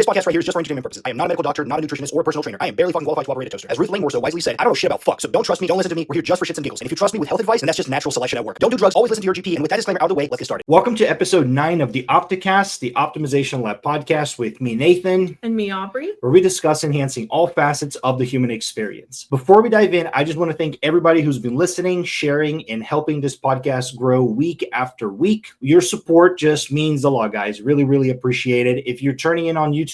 This podcast right here is just for entertainment purposes. I am not a medical doctor, not a nutritionist, or a personal trainer. I am barely fucking qualified to operate a toaster. As Ruth Langmore so wisely said, I don't know shit about fuck, so don't trust me, don't listen to me. We're here just for shits and giggles. And if you trust me with health advice, then that's just natural selection at work. Don't do drugs, always listen to your GP. And with that disclaimer out of the way, let's get started. Welcome to episode 9 of the OptiCast, the Optimization Lab podcast with me, Nathan. And me, Aubrey. Where we discuss enhancing all facets of the human experience. Before we dive in, I just want to thank everybody who's been listening, sharing, and helping this podcast grow week after week. Your support just means a lot, guys. Really, really appreciate it. If you're turning in on YouTube,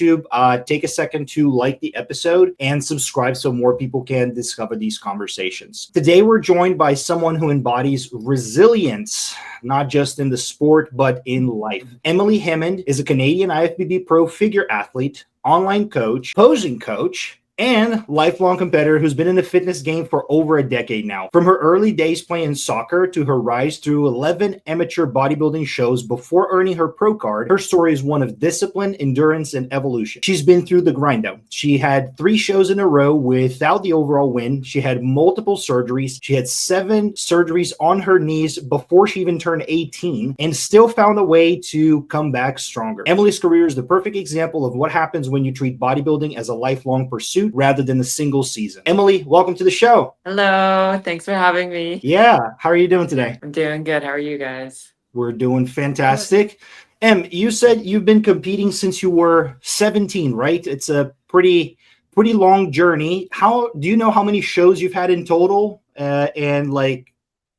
take a second to like the episode and subscribe so more people can discover these conversations. Today, we're joined by someone who embodies resilience, not just in the sport, but in life. Emily Hammond is a Canadian IFBB Pro figure athlete, online coach, posing coach, and lifelong competitor who's been in the fitness game for over a decade now. From her early days playing soccer to her rise through 11 amateur bodybuilding shows before earning her pro card, her story is one of discipline, endurance, and evolution. She's been through the grind though. She had 3 shows in a row without the overall win. She had multiple surgeries. She had 7 surgeries on her knees before she even turned 18 and still found a way to come back stronger. Emily's career is the perfect example of what happens when you treat bodybuilding as a lifelong pursuit rather than a single season. Emily, welcome to the show. Hello. Thanks for having me. Yeah. How are you doing today? I'm doing good. How are you guys? We're doing fantastic. Em, you said you've been competing since you were 17, right? It's a pretty long journey. How do you know how many shows you've had in total? And like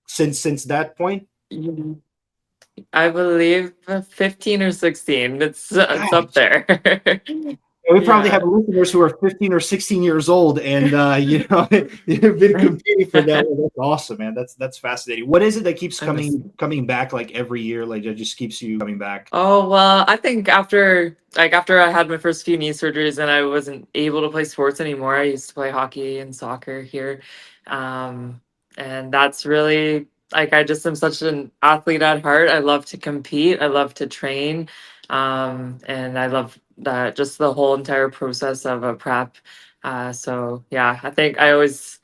since that point? I believe 15 or 16. It's up there. We probably have listeners who are 15 or 16 years old, and you've been competing for that. That's awesome, man. That's fascinating. What is it that keeps coming back like every year? Like it just keeps you coming back. Oh well, I think after I had my first few knee surgeries and I wasn't able to play sports anymore. I used to play hockey and soccer here, and that's really like I just am such an athlete at heart. I love to compete. I love to train, and I love that just the whole entire process of a prep. So yeah, I think I always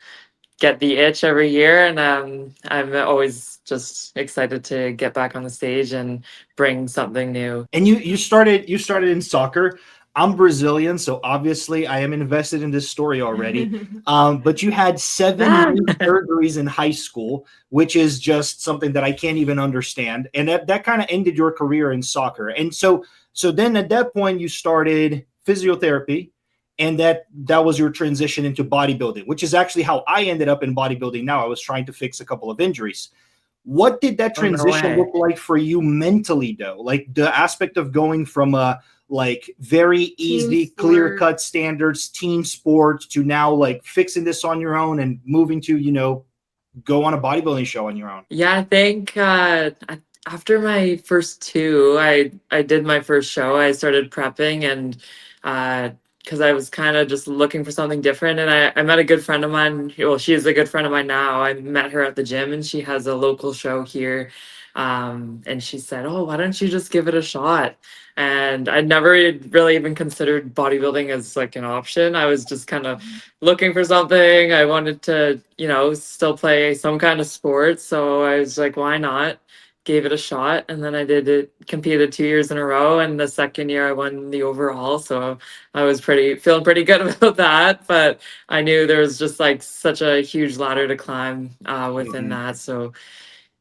get the itch every year, and I'm always just excited to get back on the stage and bring something new. And you started in soccer. I'm Brazilian, so obviously I am invested in this story already. But you had 7 knee surgeries in high school, which is just something that I can't even understand. And that kind of ended your career in soccer. And so then at that point you started physiotherapy, and that was your transition into bodybuilding, which is actually how I ended up in bodybuilding now. I was trying to fix a couple of injuries. What did that transition look like for you mentally though? Like the aspect of going from a like very easy, clear-cut standards, team sports to now like fixing this on your own and moving to, go on a bodybuilding show on your own? Yeah, I think after my first 2, I did my first show. I started prepping and because I was kind of just looking for something different. And I met a good friend of mine. Well, she is a good friend of mine now. I met her at the gym and she has a local show here. And she said, "Oh, why don't you just give it a shot?" And I never really even considered bodybuilding as like an option. I was just kind of looking for something. I wanted to, still play some kind of sport. So I was like, why not? Gave it a shot. And then I competed 2 years in a row. And the second year I won the overall. So I was feeling pretty good about that. But I knew there was just like such a huge ladder to climb within that. So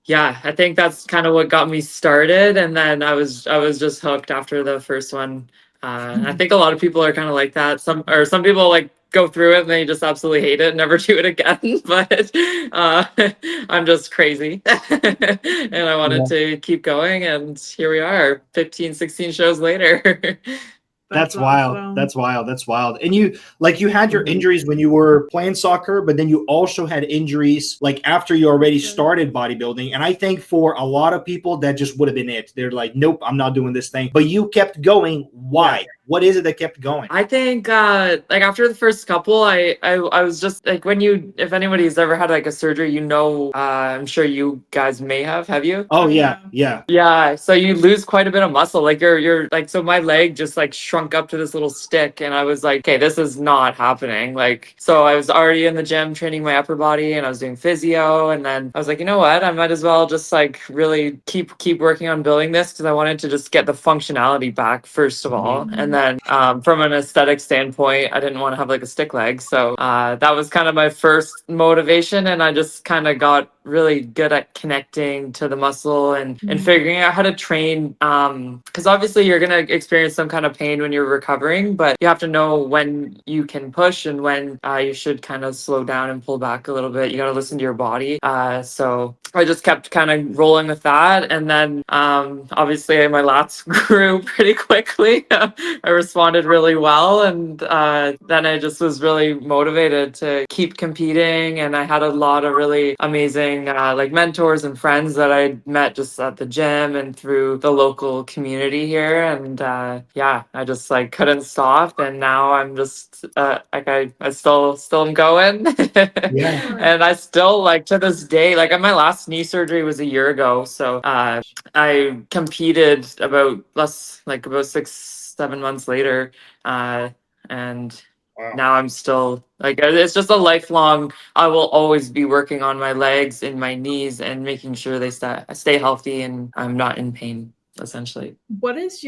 yeah, I think that's kind of what got me started. And then I was just hooked after the first one. I think a lot of people are kind of like that. Some people like go through it and they just absolutely hate it and never do it again. But I'm just crazy. And I wanted to keep going. And here we are 15, 16 shows later. That's wild. Awesome. That's wild. And you had your injuries when you were playing soccer, but then you also had injuries like after you already started bodybuilding. And I think for a lot of people that just would have been it. They're like, nope, I'm not doing this thing. But you kept going. Why? Yeah. What is it that kept going? I think like after the first couple, I was just like if anybody's ever had like a surgery, I'm sure you guys may have you? Oh yeah. Yeah. So you lose quite a bit of muscle. Like you're like, so my leg just like shrunk up to this little stick and I was like, okay, this is not happening. Like, so I was already in the gym training my upper body and I was doing physio. And then I was like, you know what? I might as well just like really keep working on building this because I wanted to just get the functionality back first of all. And then from an aesthetic standpoint, I didn't want to have like a stick leg. So that was kind of my first motivation. And I just kind of got really good at connecting to the muscle and figuring out how to train. Because obviously you're going to experience some kind of pain when you're recovering, but you have to know when you can push and when you should kind of slow down and pull back a little bit. You got to listen to your body. So I just kept kind of rolling with that. And then obviously my lats grew pretty quickly. I responded really well. And then I just was really motivated to keep competing. And I had a lot of really amazing like mentors and friends that I met just at the gym and through the local community here. And yeah, I just like couldn't stop. And now I'm just like I still am going. Yeah. And I still like to this day, like my last knee surgery was a year ago. So I competed about 6-7 months later. And Wow. now I'm still like, it's just a lifelong, I will always be working on my legs and my knees and making sure they stay healthy and I'm not in pain, essentially. What is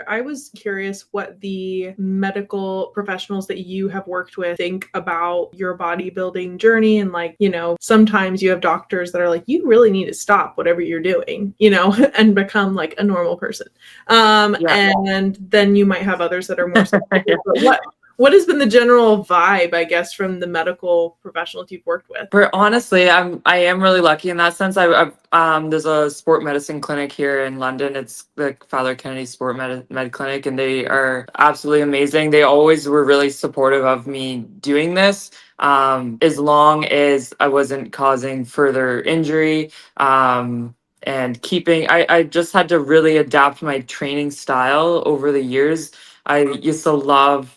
I was curious what the medical professionals that you have worked with think about your bodybuilding journey. And like, sometimes you have doctors that are like, you really need to stop whatever you're doing, and become like a normal person. And then you might have others that are more supportive. But what has been the general vibe, I guess, from the medical professionals you've worked with? Honestly, I am really lucky in that sense. There's a sport medicine clinic here in London. It's the Father Kennedy Sport Med Clinic, and they are absolutely amazing. They always were really supportive of me doing this, as long as I wasn't causing further injury. And I just had to really adapt my training style over the years. I used to love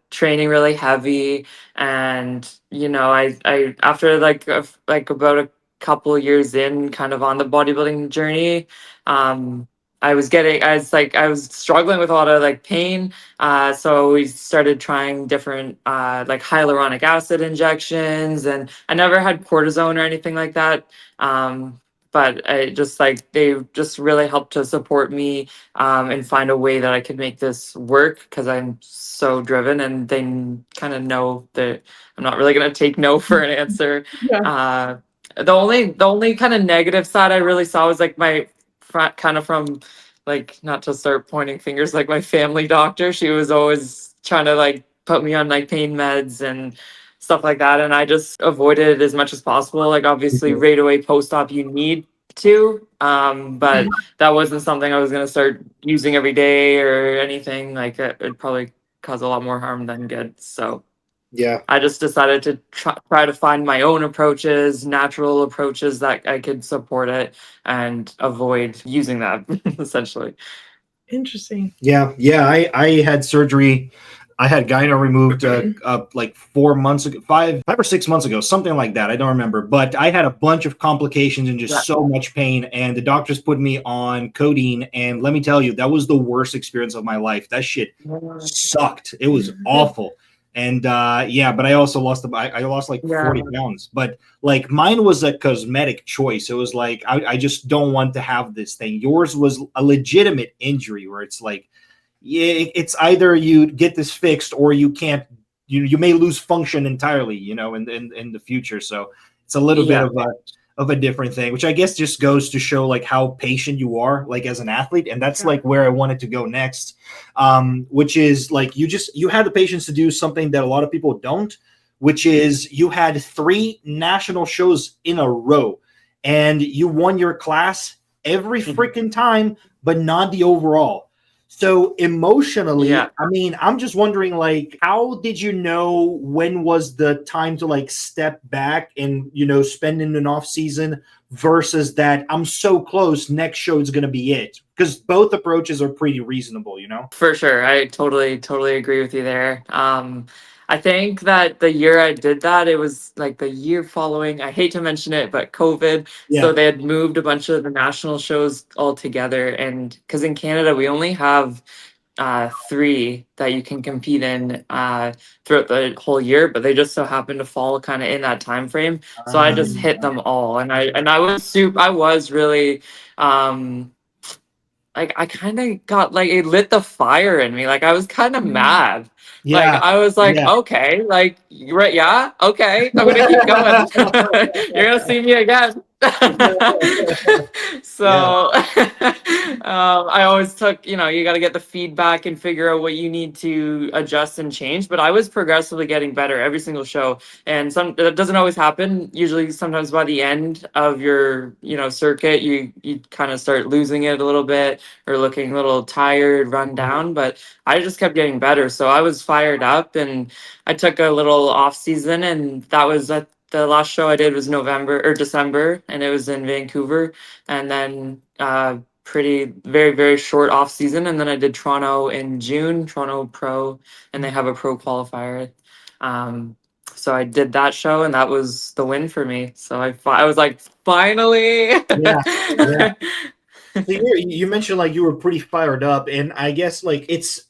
training really heavy, and I after like about a couple of years in kind of on the bodybuilding journey, I was struggling with a lot of like pain, so we started trying different like hyaluronic acid injections, and I never had cortisone or anything like that. But they just really helped to support me and find a way that I could make this work, because I'm so driven, and they kind of know that I'm not really going to take no for an answer. Yeah. The only kind of negative side I really saw was like my front, kind of from like, not to start pointing fingers, like my family doctor. She was always trying to like put me on like pain meds and stuff like that, and I just avoided it as much as possible. Like obviously right away post-op you need to, but that wasn't something I was going to start using every day or anything. Like it'd probably cause a lot more harm than good. So Yeah. I just decided to try to find my own approaches, natural approaches that I could support it and avoid using that essentially. Interesting. Yeah. I had surgery. I had gyno removed like 4 months ago, 5 or 6 months ago, something like that. I don't remember, but I had a bunch of complications and just so much pain. And the doctors put me on codeine. And let me tell you, that was the worst experience of my life. That shit sucked. It was awful. And but I also lost like 40 pounds. But like mine was a cosmetic choice. It was like I just don't want to have this thing. Yours was a legitimate injury where it's like, it's either you get this fixed or you can't. You may lose function entirely, in the future. So it's a little bit of a different thing, which I guess just goes to show like how patient you are, like as an athlete. And that's like where I wanted to go next, which is like you had the patience to do something that a lot of people don't, which is you had 3 national shows in a row, and you won your class every freaking time, but not the overall. So emotionally, I mean, I'm just wondering, like, how did you know when was the time to like step back and, spend in an off season versus that I'm so close, next show is going to be it? Because both approaches are pretty reasonable, For sure. I totally agree with you there. I think that the year I did that, it was like the year following, I hate to mention it, but COVID. Yeah. So they had moved a bunch of the national shows all together. And because in Canada, we only have 3 that you can compete in throughout the whole year, but they just so happen to fall kind of in that time frame. So I just hit them all. And I was really like I kind of got like it lit the fire in me. Like I was kind of mad. Like Yeah. I was like, Yeah. okay, like you're right, yeah, okay, I'm gonna keep going. You're gonna see me again. Yeah. So I always took, you know, you got to get the feedback and figure out what you need to adjust and change. But I was progressively getting better every single show, and that doesn't always happen. Usually, sometimes by the end of your, you know, circuit, you kind of start losing it a little bit or looking a little tired, run down. But I just kept getting better, so I was fired up, and I took a little off season, and that was at the last show I did was November or December, and it was in Vancouver. And then pretty very short off season, and then I did Toronto in June, Toronto Pro, and they have a pro qualifier. So I did that show, and that was the win for me. So I was like, finally. Yeah. Yeah. So you mentioned like you were pretty fired up, and I guess like it's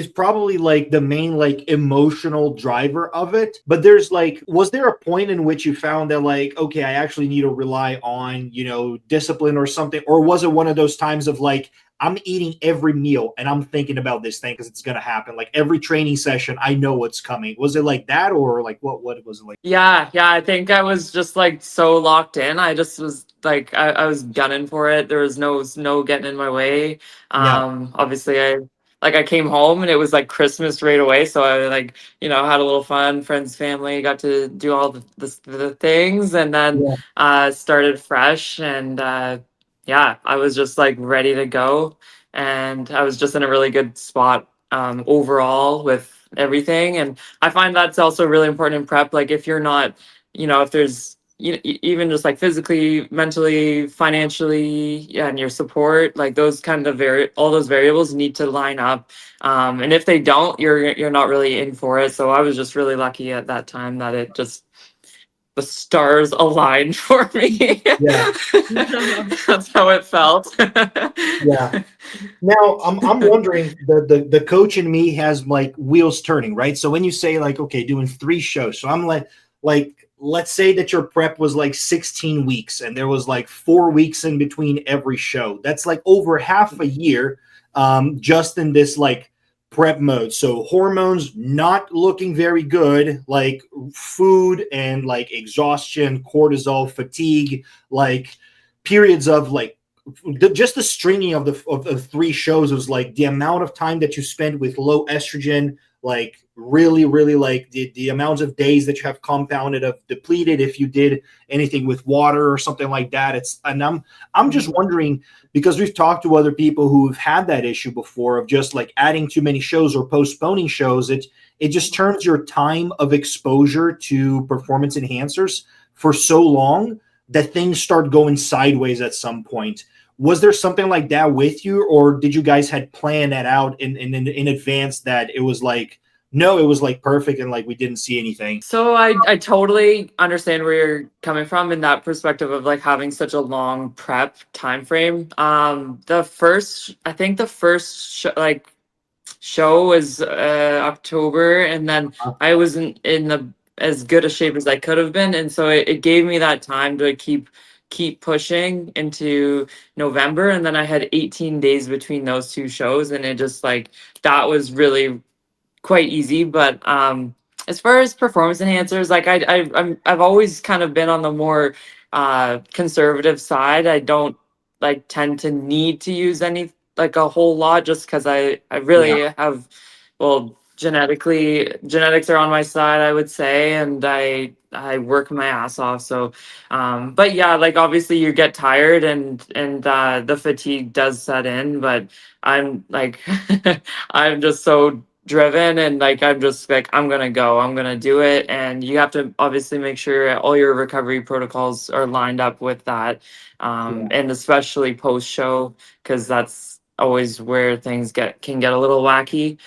probably like the main like emotional driver of it. But there's like, was there a point in which you found that like, okay, I actually need to rely on, you know, discipline or something, or was it one of those times of like, I'm eating every meal and I'm thinking about this thing because it's gonna happen. Like every training session, I know what's coming. Was it like that, or like what was it like? Yeah, I think I was just like so locked in. I just was like I was gunning for it. There was no getting in my way. Yeah. Obviously I came home and it was like Christmas right away. So I like, you know, had a little fun, friends, family, got to do all the things, and then Yeah. started fresh, and yeah, I was just like ready to go, and I was just in a really good spot overall with everything. And I find that's also really important in prep. Like if you're not, you know, if there's even just like physically, mentally, financially, yeah, and your support, like those kind of all those variables need to line up. And if they don't, you're not really in for it. So I was just really lucky at that time that it just the stars aligned for me. Yeah. That's how it felt. Yeah. Now I'm wondering, the coach in me has like wheels turning, right? So when you say like, okay, doing 3 shows, so I'm like let's say that your prep was like 16 weeks and there was like 4 weeks in between every show. That's like over half a year, just in this like prep mode. So hormones not looking very good, like food and like exhaustion, cortisol, fatigue, like periods of like just the stringing of the 3 shows was like the amount of time that you spend with low estrogen, like really like the amounts of days that you have compounded of depleted if you did anything with water or something like that. I'm just wondering, because we've talked to other people who've had that issue before of just like adding too many shows or postponing shows. It just turns your time of exposure to performance enhancers for so long that things start going sideways at some point. Was there something like that with you, or did you guys had planned that out in advance that it was like, no, it was like perfect and like we didn't see anything? So I totally understand where you're coming from in that perspective of like having such a long prep time frame. I think the first show was October, and then I wasn't in the as good a shape as I could have been, and so it gave me that time to keep pushing into November, and then I had 18 days between those 2 shows, and it just like that was really quite easy. But as far as performance enhancers, like I've always kind of been on the more conservative side. I don't like tend to need to use any like a whole lot, just because I Yeah. really have, well, genetics are on my side, I would say, and I work my ass off. So but yeah, like obviously you get tired, and the fatigue does set in, but I'm like I'm just so driven, and like I'm just like I'm gonna do it. And you have to obviously make sure all your recovery protocols are lined up with that, Yeah. and especially post show, because that's always where things can get a little wacky.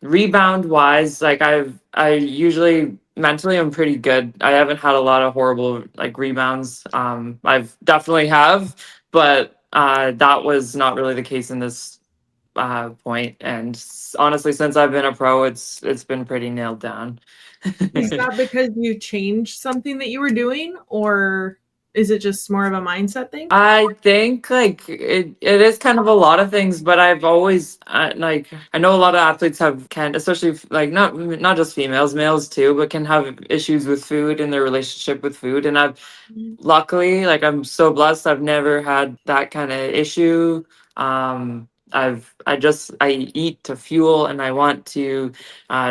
Rebound wise, like I usually mentally I'm pretty good. I haven't had a lot of horrible like rebounds. I've definitely have, but that was not really the case in this point. And honestly, since I've been a pro, it's been pretty nailed down. Is that because you changed something that you were doing, or is it just more of a mindset thing? I think like it is kind of a lot of things, but I've always like I know a lot of athletes especially like not just females, males too, but can have issues with food and their relationship with food. And I've luckily, like I'm so blessed, I've never had that kind of issue. I eat to fuel, and I want to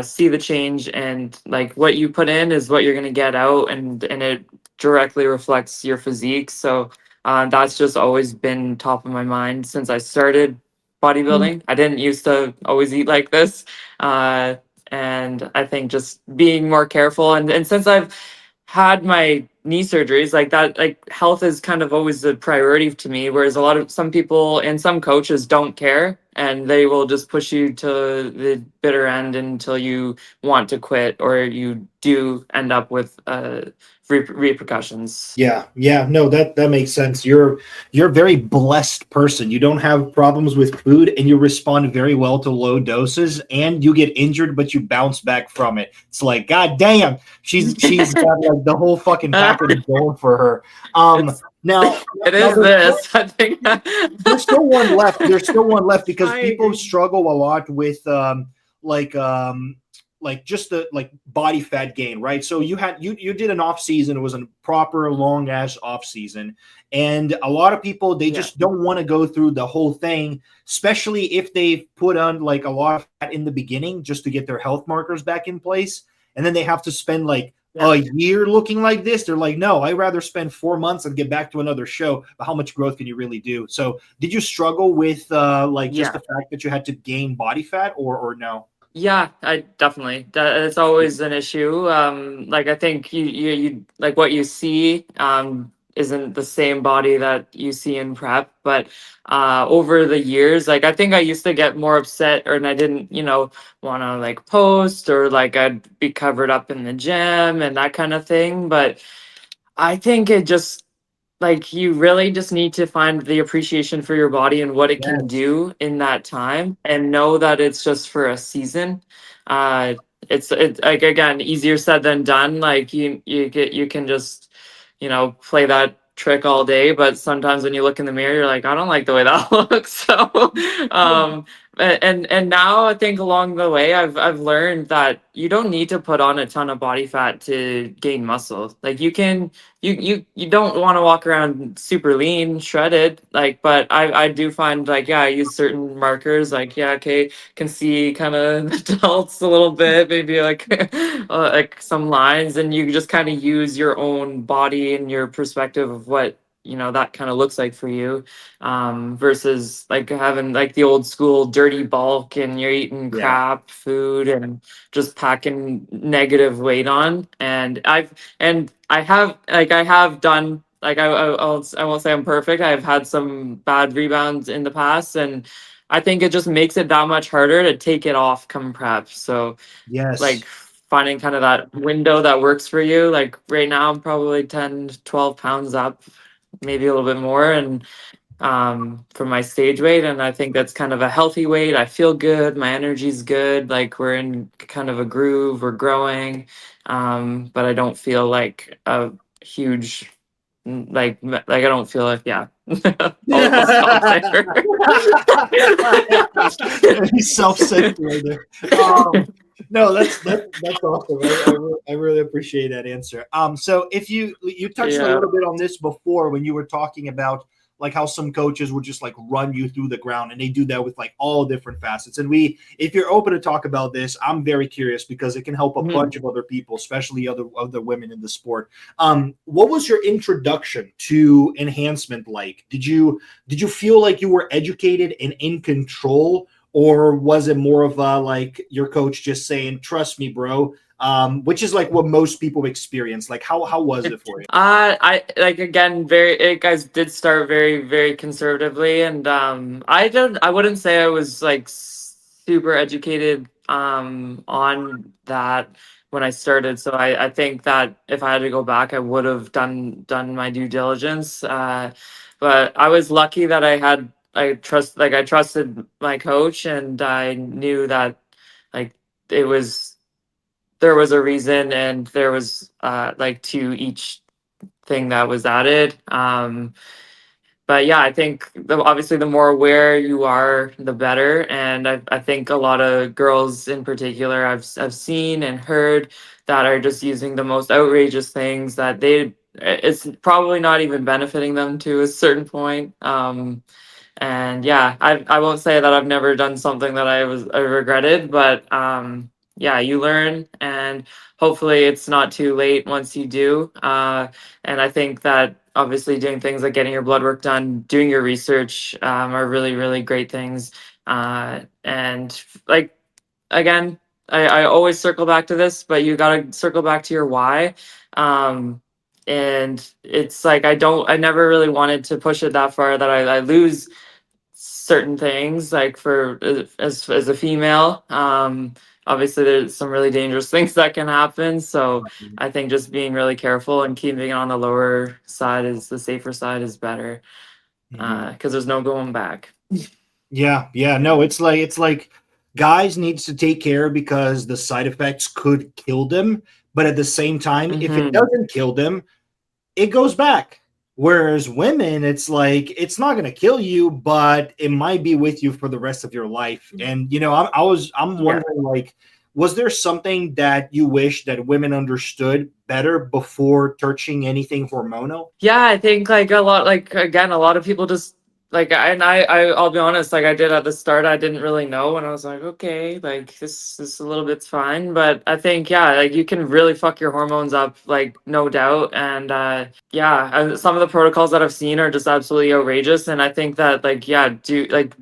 see the change, and like what you put in is what you're gonna get out, and it directly reflects your physique. So that's just always been top of my mind since I started bodybuilding. I didn't used to always eat like this. Uh, and I think just being more careful, and since I've had my knee surgeries, like that, like health is kind of always a priority to me, whereas some people and some coaches don't care, and they will just push you to the bitter end until you want to quit, or you do end up with repercussions. Yeah, no, that makes sense. You're a very blessed person. You don't have problems with food, and you respond very well to low doses, and you get injured, but you bounce back from it. It's like, God damn, she's got like the whole fucking package going for her. It's, Now it is this. I think there's still one left. There's still one left because I people agree. struggle a lot with like just the like body fat gain, right? So you did an off season. It was a proper long ass off season, and a lot of people they just don't want to go through the whole thing, especially if they've put on like a lot of fat in the beginning just to get their health markers back in place, and then they have to spend like a year looking like this. They're like, no, I'd rather spend 4 months and get back to another show. But how much growth can you really do? So did you struggle with just the fact that you had to gain body fat or no? Yeah, I definitely. It's always an issue. Like I think you like what you see isn't the same body that you see in prep, but over the years, like I think I used to get more upset, and I didn't, want to like post, or like I'd be covered up in the gym and that kind of thing. But I think it just like you really just need to find the appreciation for your body and what it can Yes. do in that time, and know that it's just for a season. uh it's like, again, easier said than done. Like you can just play that trick all day, but sometimes when you look in the mirror, you're like, I don't like the way that looks. So um and now I think along the way I've learned that you don't need to put on a ton of body fat to gain muscle. Like you don't want to walk around super lean, shredded, like, but I do find, like, I use certain markers, like, okay, can see kind of the delts a little bit, maybe like some lines, and you just kind of use your own body and your perspective of what that kind of looks like for you, versus like having like the old school dirty bulk, and you're eating Yeah. crap food and just packing negative weight on. I have done, like, I won't say I'm perfect. I've had some bad rebounds in the past, and I think it just makes it that much harder to take it off come prep. So like Yes. finding kind of that window that works for you. Like right now I'm probably 10 to 12 pounds up, maybe a little bit more, and from my stage weight, and I think that's kind of a healthy weight. I feel good, my energy's good, like we're in kind of a groove, we're growing, but I don't feel like a huge, I don't feel like, yeah. I'll stop there. He's self-censurated. No, that's awesome. I really appreciate that answer. So if you touched a Yeah. little bit on this before when you were talking about like how some coaches would just like run you through the ground, and they do that with like all different facets. And if you're open to talk about this, I'm very curious because it can help a Mhm. bunch of other people, especially other women in the sport. What was your introduction to enhancement like? Did you feel like you were educated and in control, or was it more of a like your coach just saying, "Trust me, bro," which is like what most people experience? Like, how was it for you? I like, again, guys did start very, very conservatively, and I wouldn't say I was like super educated on that when I started. So I think that if I had to go back, I would have done my due diligence. But I was lucky that I trusted my coach, and I knew that like it was there was a reason, and there was like to each thing that was added. But yeah, I think obviously the more aware you are, the better. And I think a lot of girls in particular I've seen and heard that are just using the most outrageous things that it's probably not even benefiting them to a certain point. And yeah, I won't say that I've never done something that I regretted, but yeah, you learn, and hopefully it's not too late once you do. And I think that obviously doing things like getting your blood work done, doing your research, are really, really great things. And like, again, I always circle back to this, but you got to circle back to your why. And it's like I never really wanted to push it that far that I lose certain things, like for as a female. Obviously there's some really dangerous things that can happen, so I think just being really careful and keeping it on the lower side, is the safer side, is better, because there's no going back. Yeah, no, it's like guys needs to take care because the side effects could kill them, but at the same time, if it doesn't kill them, it goes back. Whereas women, it's like it's not going to kill you, but it might be with you for the rest of your life. And I'm wondering, like, was there something that you wish that women understood better before touching anything hormonal? Yeah, I think like a lot of people just like, I'll be honest, like I did at the start, I didn't really know, and I was like, okay, like this a little bit's fine, but I think, yeah, like you can really fuck your hormones up, like no doubt. And yeah, some of the protocols that I've seen are just absolutely outrageous, and I think that, like, yeah,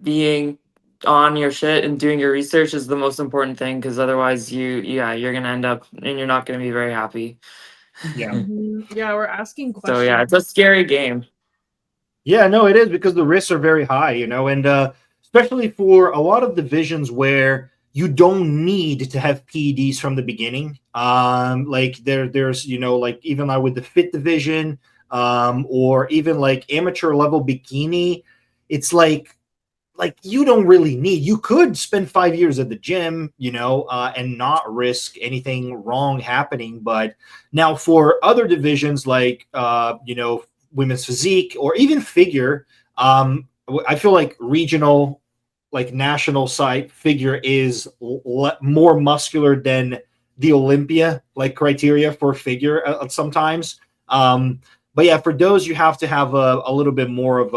being on your shit and doing your research is the most important thing, because otherwise you're gonna end up and you're not gonna be very happy. Yeah. Yeah, we're asking questions. So yeah, it's a scary game. Yeah, no, it is, because the risks are very high, and especially for a lot of divisions where you don't need to have PEDs from the beginning. Like there's like even like with the fit division, or even like amateur level bikini, it's like you don't really need. You could spend 5 years at the gym, and not risk anything wrong happening. But now for other divisions like women's physique or even figure, I feel like regional, like national site figure is more muscular than the Olympia like criteria for figure sometimes. But yeah, for those you have to have a little bit more of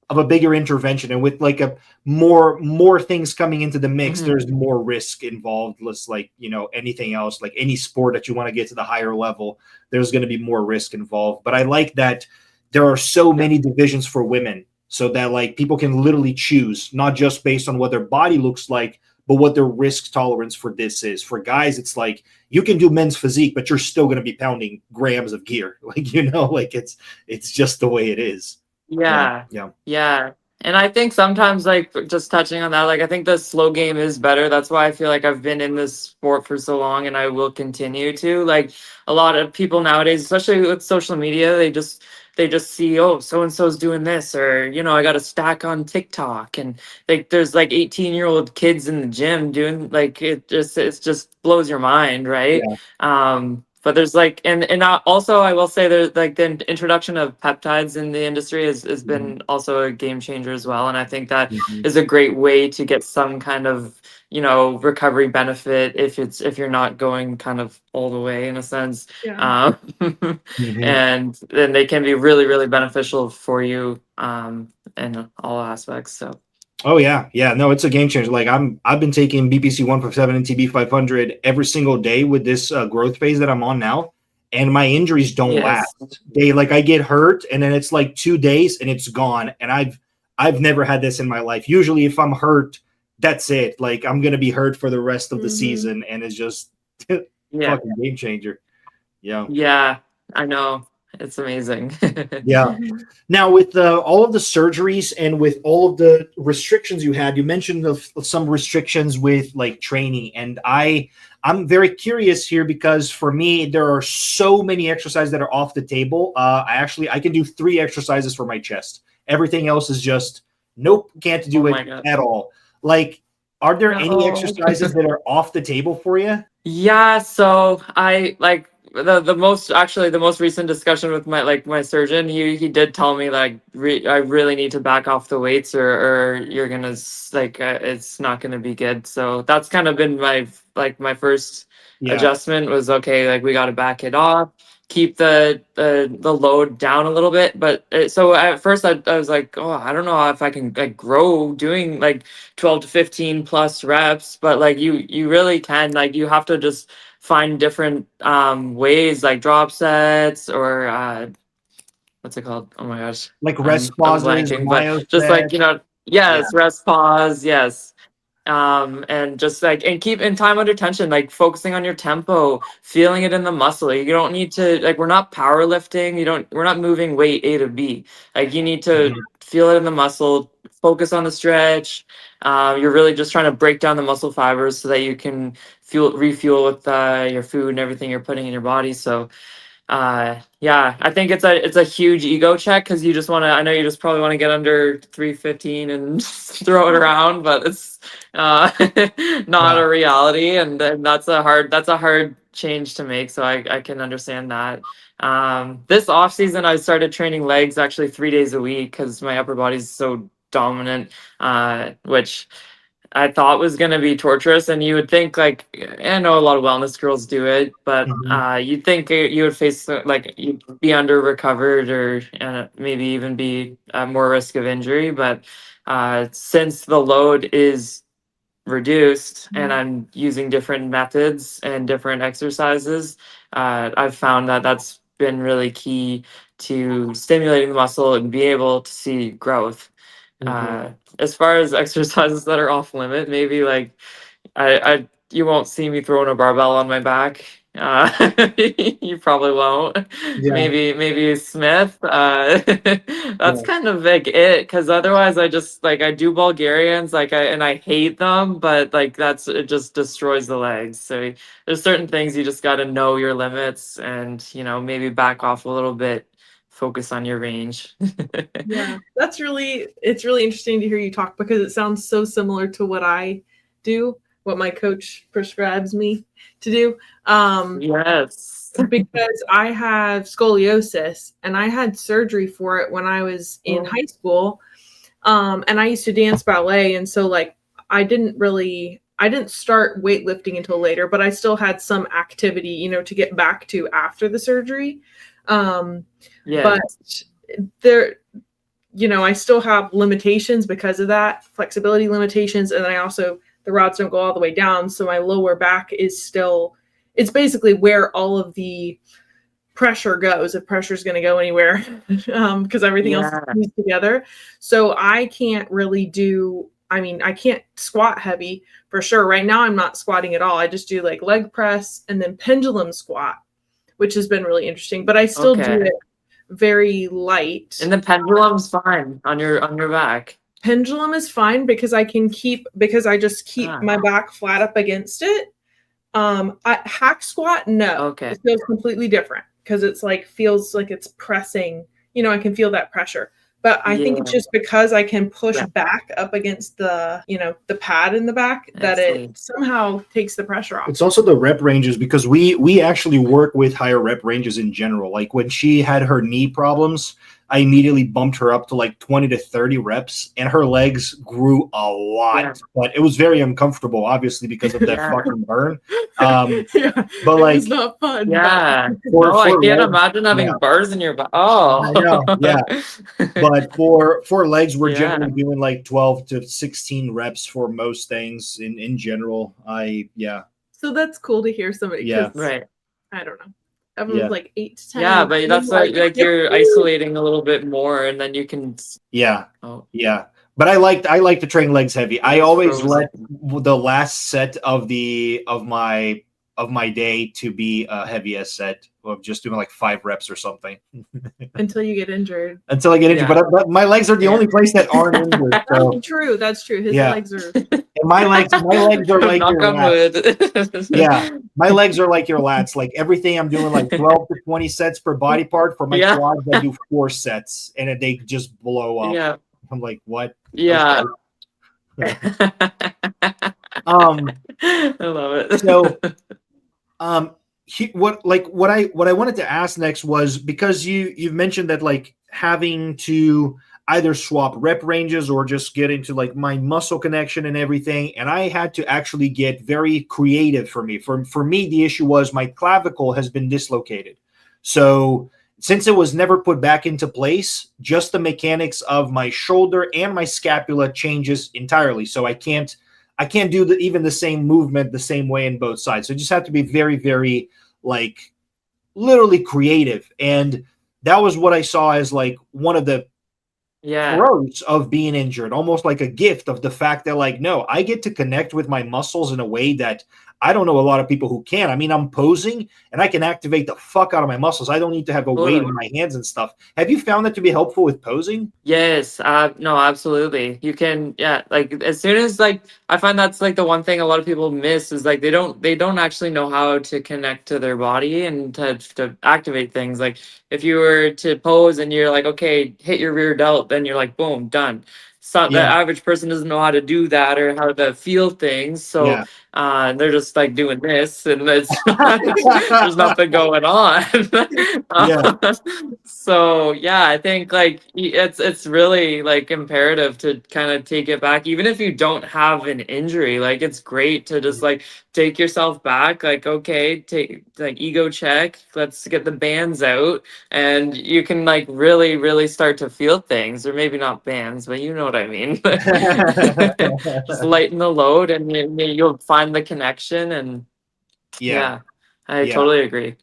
a bigger intervention, and with like a more things coming into the mix, there's more risk involved. Less like anything else, like any sport that you want to get to the higher level, there's going to be more risk involved. But I like that there are so many divisions for women, so that like people can literally choose, not just based on what their body looks like, but what their risk tolerance for this is. For guys, it's like you can do men's physique, but you're still going to be pounding grams of gear. Like, like it's just the way it is. Yeah. And I think sometimes, like, just touching on that, like, I think the slow game is better. That's why I feel like I've been in this sport for so long, and I will continue to. Like, a lot of people nowadays, especially with social media, they just see, oh, so and so's doing this, or I got a stack on TikTok, and like there's like 18-year-old kids in the gym doing, like, it just blows your mind, right? But there's like, and also I will say, there's like the introduction of peptides in the industry has been also a game changer as well. And I think that is a great way to get some kind of, recovery benefit if you're not going kind of all the way, in a sense. And then they can be really, really beneficial for you in all aspects. So. Oh yeah. No, it's a game changer. Like I've been taking BPC 157 and TB 500 every single day with this growth phase that I'm on now, and my injuries don't last. I get hurt, and then it's like 2 days and it's gone. And I've never had this in my life. Usually, if I'm hurt, that's it. Like I'm gonna be hurt for the rest of the season, and it's just fucking game changer. Yeah, I know. It's amazing. Now, with all of the surgeries and with all of the restrictions you had, you mentioned some restrictions with like training, and I'm very curious here, because for me, there are so many exercises that are off the table. I can do 3 exercises for my chest. Everything else is just nope, can't do it at all. Like, are there any exercises that are off the table for you? Yeah, so I like the most recent discussion with my surgeon, he did tell me like I really need to back off the weights or you're gonna it's not gonna be good. So that's kind of been my first adjustment was, okay, like we got to back it off, keep the load down a little bit. But so at first I was like, oh, I don't know if I can like grow doing like 12 to 15 plus reps, but like you really can. Like you have to just find different ways, like drop sets or what's it called? Oh my gosh, like rest I'm pauses, blanking. But myo just like, sets. Yeah. yes, rest pause, yes. And just like, and keep in time under tension, like focusing on your tempo, feeling it in the muscle. You don't need to, like, we're not powerlifting, we're not moving weight A to B. Like you need to feel it in the muscle, focus on the stretch. You're really just trying to break down the muscle fibers so that you can refuel with your food and everything you're putting in your body. So yeah, I think it's a huge ego check, because you just want to, I know you just probably want to get under 315 and throw it around, but it's not a reality, and that's a hard change to make. So I can understand that. This off season I started training legs actually 3 days a week because my upper body's so dominant, which I thought was going to be torturous. And you would think, like, I know a lot of wellness girls do it, but you'd think you would face like you'd be under recovered or maybe even be more risk of injury. But since the load is reduced and I'm using different methods and different exercises, I've found that that's been really key to stimulating the muscle and be able to see growth. As far as exercises that are off limit, maybe like I you won't see me throwing a barbell on my back. You probably won't. Maybe Smith. That's kind of like it, because otherwise I just like I do Bulgarians like I hate them, but like it just destroys the legs. So there's certain things you just got to know your limits and maybe back off a little bit, focus on your range. Yeah, it's really interesting to hear you talk, because it sounds so similar to what I do, what my coach prescribes me to do. Yes. Because I have scoliosis and I had surgery for it when I was in high school. And I used to dance ballet. And so like, I didn't start weightlifting until later, but I still had some activity, to get back to after the surgery. But there, I still have limitations because of that, flexibility limitations. And then the rods don't go all the way down. So my lower back is still, it's basically where all of the pressure goes, if pressure is going to go anywhere, because everything else is together. So I can't really I can't squat heavy for sure. Right now I'm not squatting at all. I just do like leg press and then pendulum squat, which has been really interesting, but I still do it very light. And the pendulum's fine on your back. Pendulum is fine because I just keep my back flat up against it. Hack squat, no. It feels completely different because it's like feels like it's pressing. I can feel that pressure. But I think it's just because I can push back up against the pad in the back that it somehow takes the pressure off. It's also the rep ranges, because we actually work with higher rep ranges in general. Like when she had her knee problems, I immediately bumped her up to like 20 to 30 reps, and her legs grew a lot. But it was very uncomfortable, obviously, because of that fucking burn. But like, it's not fun. Yeah. I can't imagine having bars in your back. Oh. I know, yeah. But for legs, we're generally doing like 12 to 16 reps for most things in general. So that's cool to hear somebody. Right. I don't know. Everyone's like 8 to 10. Yeah, but that's like you're isolating a little bit more, and then you can. Yeah. But I like to train legs heavy. I always let the last set of my day to be a heaviest set of just doing like 5 reps or something. Until you get injured. Until I get injured. But my legs are the only place that aren't injured. So. That's true. His legs are. And my legs are like your lats. Yeah, my legs are like your lats. Like everything I'm doing like 12 to 20 sets per body part. For my quads, I do 4 sets, and they just blow up. Yeah. I'm like, what? Yeah. Okay. I love it. So, what I wanted to ask next was, because you've mentioned that like having to either swap rep ranges or just get into like my muscle connection and everything, and I had to actually get very creative. For me the issue was my clavicle has been dislocated, so since it was never put back into place, just the mechanics of my shoulder and my scapula changes entirely, so I can't do even the same movement the same way in both sides. So you just have to be very, very like literally creative. And that was what I saw as like one of the pros of being injured, almost like a gift of the fact that like, no, I get to connect with my muscles in a way that I don't know a lot of people who can. I mean, I'm posing and I can activate the fuck out of my muscles. I don't need to have a weight in my hands and stuff. Have you found that to be helpful with posing? Yes, no, absolutely. You can, yeah, like as soon as like I find that's like the one thing a lot of people miss is like they don't actually know how to connect to their body and to activate things. Like if you were to pose and you're like, okay, hit your rear delt, then you're like, boom, done. So the average person doesn't know how to do that or how to feel things. So they're just like doing this and it's there's nothing going on. So yeah, I think like it's really like imperative to kind of take it back, even if you don't have an injury. Like it's great to just like take yourself back, like okay, take like ego check, let's get the bands out, and you can like really, really start to feel things, or maybe not bands, but you know what I mean. Just lighten the load, and you'll find the connection, and I totally agree.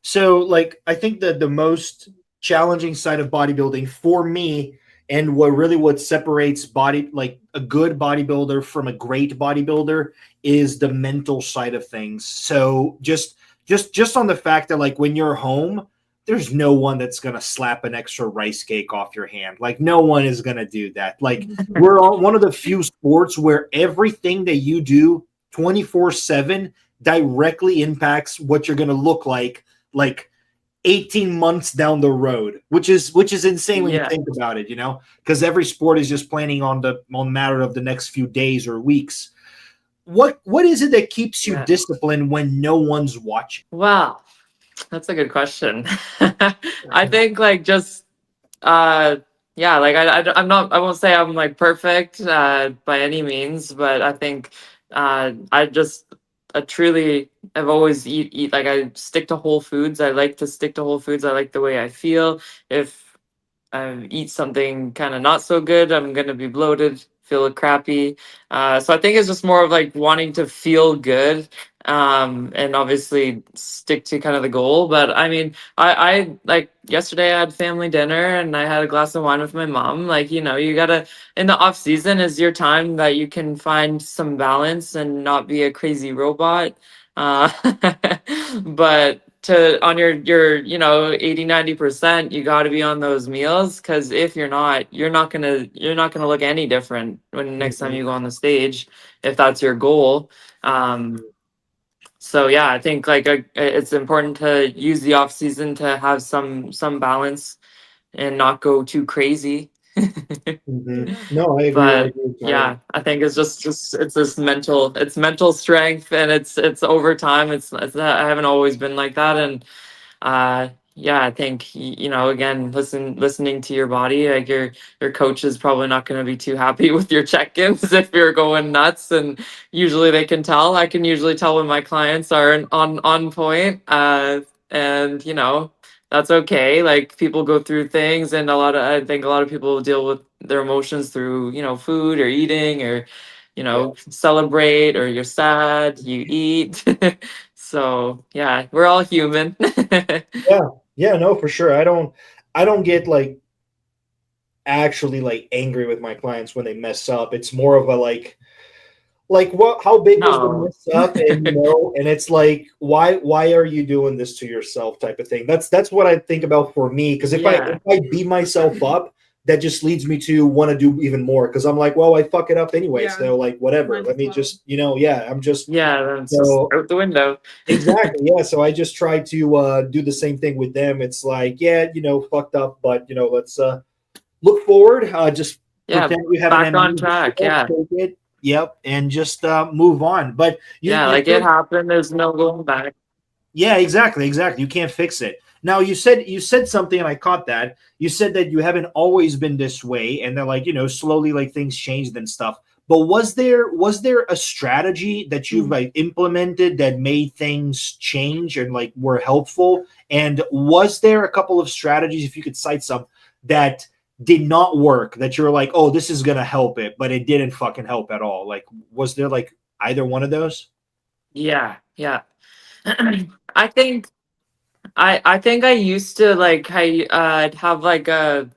So, like, I think that the most challenging side of bodybuilding for me, and what separates like a good bodybuilder from a great bodybuilder, is the mental side of things. So, just on the fact that like when you're home, there's no one that's gonna slap an extra rice cake off your hand. Like, no one is gonna do that. Like, we're on one of the few sports where everything that you do 24/7 directly impacts what you're gonna look like 18 months down the road, which is insane when you think about it, because every sport is just planning on the matter of the next few days or weeks. What is it that keeps you disciplined when no one's watching? Wow, that's a good question. I think like just like I'm not, I won't say I'm like perfect by any means, but I think I truly have always eat like I stick to whole foods. I like to stick to whole foods. I like the way I feel. If I eat something kind of not so good, I'm gonna be bloated, feel crappy. So I think it's just more of like wanting to feel good, and obviously stick to kind of the goal. But I mean, I like yesterday I had family dinner and I had a glass of wine with my mom. Like, you gotta, in the off season is your time that you can find some balance and not be a crazy robot. Uh, but to on your 80-90%, you got to be on those meals, because if you're not, you're not gonna look any different when next time you go on the stage, if that's your goal. So yeah, I think like it's important to use the off season to have some balance and not go too crazy. No, I agree. But yeah, I think it's just it's this mental strength, and it's over time. It's I haven't always been like that, and yeah, I think again, listening to your body, like your coach is probably not going to be too happy with your check-ins if you're going nuts, and usually they can tell. I can usually tell when my clients are on point, and that's okay. Like people go through things, and I think a lot of people deal with their emotions through food or eating, or celebrate, or you're sad, you eat. So yeah, we're all human. Yeah, no, for sure. I don't get like actually like angry with my clients when they mess up. It's more of a like what, how big was the No. mess up, and it's like, why are you doing this to yourself, type of thing. That's what I think about for me, because if I beat myself up, that just leads me to want to do even more, because I'm like, well, I fuck it up anyway, so like whatever, let me just I'm just that's just out the window. exactly, yeah. So I just try to do the same thing with them. It's like, fucked up, but let's look forward, just pretend we have back an on track. take it. Yep, and just move on. But like it happened. There's no going back. Yeah, exactly, exactly. You can't fix it. Now you said something and I caught that. You said that you haven't always been this way and then like, slowly like things changed and stuff. But was there a strategy that you've Mm. like implemented that made things change and like were helpful? And was there a couple of strategies, if you could cite some, that did not work that you're like, oh, this is gonna help it, but it didn't fucking help at all? Like, was there like either one of those? Yeah, yeah. I think I used to like I'd have like a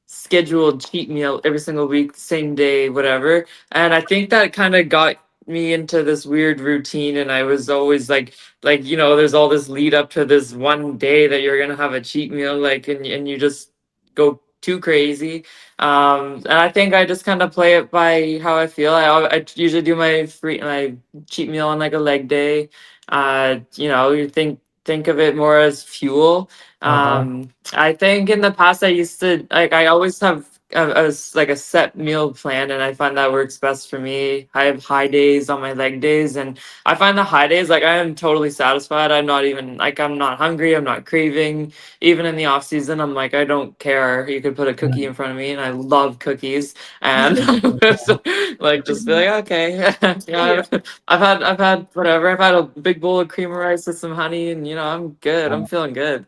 scheduled cheat meal every single week, same day, whatever. And I think that kind of got me into this weird routine. And I was always like, there's all this lead up to this one day that you're gonna have a cheat meal, like, and you just go too crazy. And I think I just kind of play it by how I feel. I usually do my cheat meal on like a leg day. You think of it more as fuel. Uh-huh. I think in the past I used to like I always have like a set meal plan, and I find that works best for me. I have high days on my leg days, and I find the high days like I am totally satisfied. I'm not even like I'm not hungry. I'm not craving. Even in the off season, I'm like I don't care. You could put a cookie in front of me, and I love cookies, and like just be like okay, Yeah. yeah. I've had whatever. I've had a big bowl of cream of rice with some honey, and I'm good. I'm feeling good.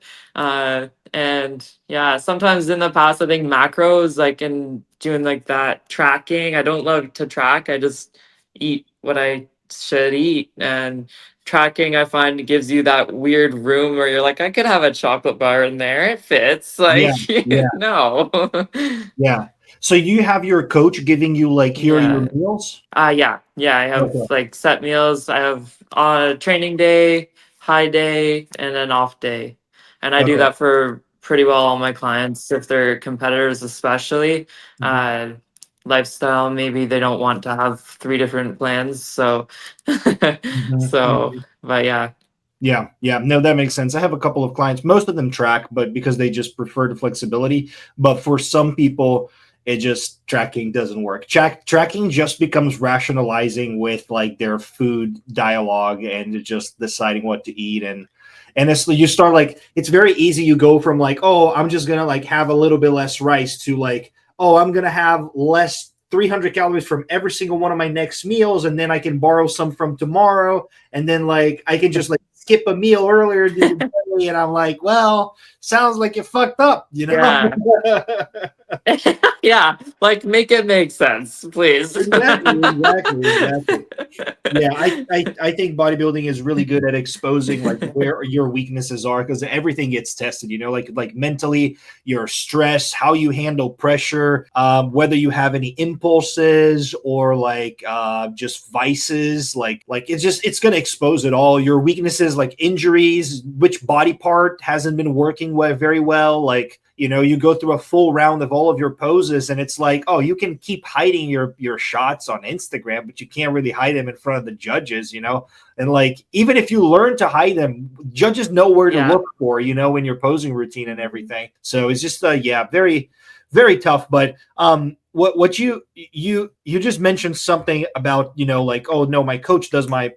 And yeah, sometimes in the past, I think macros, like in doing like that tracking, I don't love to track. I just eat what I should eat. And tracking, I find, gives you that weird room where you're like, I could have a chocolate bar in there. It fits. Yeah, Like, yeah, no. yeah. So you have your coach giving you like, here are your Yeah. meals? Yeah, I have Okay. like set meals. I have training day, high day, and an off day. And I do Okay. that for pretty well all my clients, if they're competitors especially. Mhm, Uh Lifestyle, maybe they don't want to have three different plans. So mhm, so mhm. but yeah. Yeah, yeah. No, that makes sense. I have a couple of clients. Most of them track, but because they just prefer the flexibility. But for some people, it just tracking doesn't work. Tracking just becomes rationalizing with like their food dialogue and just deciding what to eat. And it's you start like it's very easy. You go from like, oh, I'm just gonna like have a little bit less rice to like, oh, I'm gonna have less 300 calories from every single one of my next meals, and then I can borrow some from tomorrow, and then like I can just like skip a meal earlier in the day, and I'm like, well, sounds like you fucked up, you know? Yeah. Yeah, like make it make sense, please. Exactly, exactly, exactly. Yeah, I think bodybuilding is really good at exposing like where your weaknesses are because everything gets tested. Like mentally, your stress, how you handle pressure, whether you have any impulses or like just vices. Like it's gonna expose it all. Your weaknesses, like injuries, which body part hasn't been working very well. Like you go through a full round of all of your poses, and it's like, oh, you can keep hiding your shots on Instagram, but you can't really hide them in front of the judges. And like, even if you learn to hide them, judges know where to Yeah. look for, in your posing routine and everything. So it's just, yeah, very, very tough. But what you just mentioned something about like, oh no, my coach does my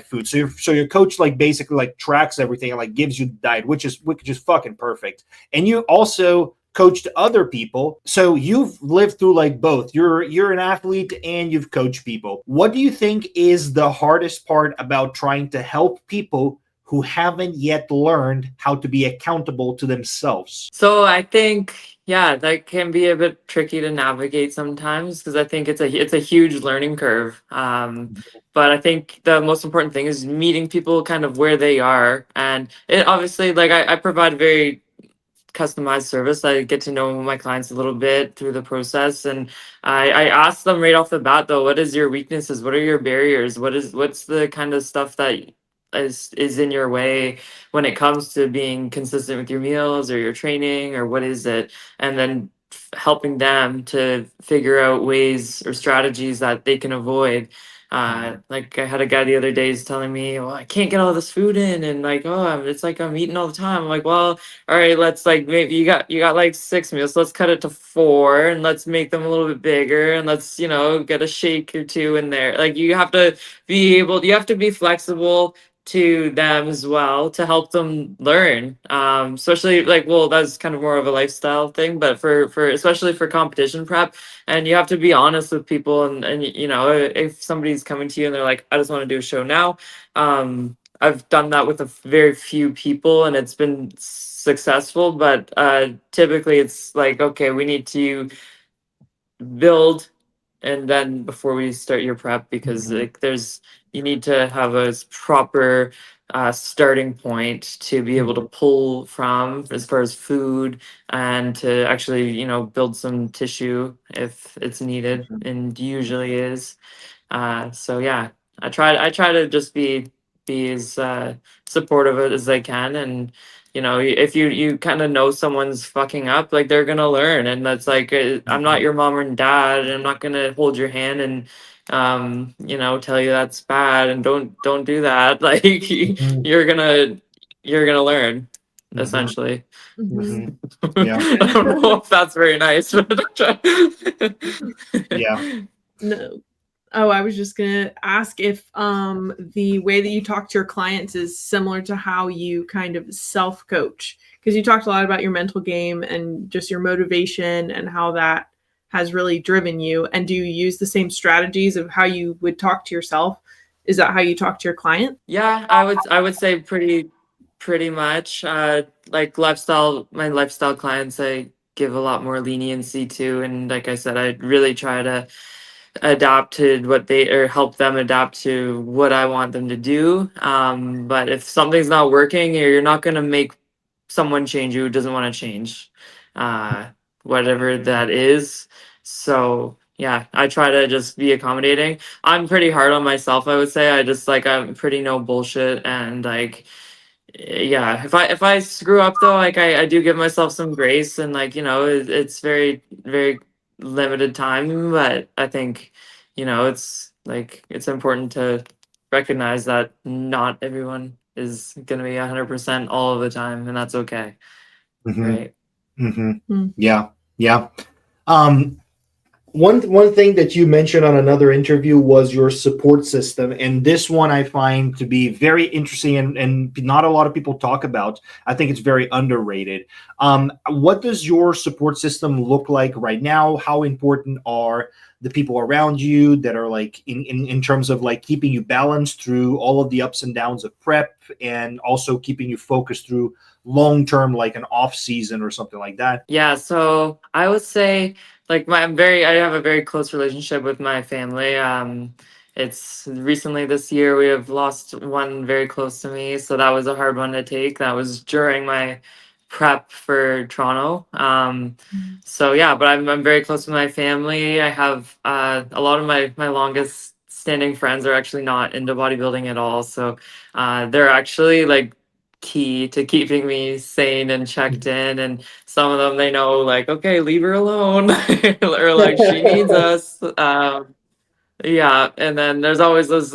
food. So your coach like basically like tracks everything and like gives you the diet, which is fucking perfect. And you also coached other people, so you've lived through like both. You're an athlete and you've coached people. What do you think is the hardest part about trying to help people who haven't yet learned how to be accountable to themselves? So I think, yeah, that can be a bit tricky to navigate sometimes because I think it's a huge learning curve. But I think the most important thing is meeting people kind of where they are, and it obviously like I provide very customized service. I get to know my clients a little bit through the process, and I ask them right off the bat though, what is your weaknesses? What are your barriers? What's the kind of stuff that is in your way when it comes to being consistent with your meals or your training, or what is it? And then helping them to figure out ways or strategies that they can avoid. Like I had a guy the other day is telling me, well, I can't get all this food in, and like, oh, it's like I'm eating all the time. I'm like, well, all right, let's like maybe you got like 6 meals. Let's cut it to four, and let's make them a little bit bigger, and let's get a shake or two in there. Like you have to be flexible, to them as well to help them learn, especially like, well, that's kind of more of a lifestyle thing, but for especially for competition prep. And you have to be honest with people, and you know, if somebody's coming to you and they're like, I just want to do a show now, I've done that with a very few people and it's been successful, but typically it's like, okay, we need to build and then before we start your prep, because like you need to have a proper starting point to be able to pull from as far as food, and to actually, you know, build some tissue if it's needed, and usually is. So yeah, I try to just be as supportive as I can. And you know, if you kind of know someone's fucking up, like they're gonna learn. And that's like, I'm not your mom or dad, and I'm not gonna hold your hand and you know, tell you that's bad and don't do that. Like you're gonna learn, essentially. Yeah. I don't know if that's very nice, but Yeah. No. Oh, I was just gonna ask if the way that you talk to your clients is similar to how you kind of self-coach, because you talked a lot about your mental game and just your motivation and how that has really driven you. And do you use the same strategies of how you would talk to yourself? Is that how you talk to your client? Yeah, I would say pretty much. Like my lifestyle clients, I give a lot more leniency to, and like I said, I really try to adapt to what they, or help them adapt to what I want them to do. But if something's not working, or you're not gonna make someone change who doesn't want to change, uh, whatever that is. So yeah, I try to just be accommodating. I'm pretty hard on myself, I would say. I'm pretty no bullshit, and like, yeah, if I screw up though, like I do give myself some grace, and like, you know, it's very very limited time, but I think, you know, it's like it's important to recognize that not everyone is gonna be 100% all of the time, and that's okay, right? Yeah. Yeah. Um, one thing that you mentioned on another interview was your support system, and this one I find to be very interesting, and not a lot of people talk about. I think it's very underrated. What does your support system look like right now? How important are the people around you that are like in terms of like keeping you balanced through all of the ups and downs of prep, and also keeping you focused through long term, like an off season or something like that? Yeah, so I would say like I have a very close relationship with my family. It's recently this year we have lost one very close to me, so that was a hard one to take. That was during my prep for Toronto. So yeah, but I'm very close with my family. I have a lot of my longest standing friends are actually not into bodybuilding at all, so they're actually like key to keeping me sane and checked in. And some of them, they know like, okay, leave her alone, or like she needs us. Yeah, and then there's always those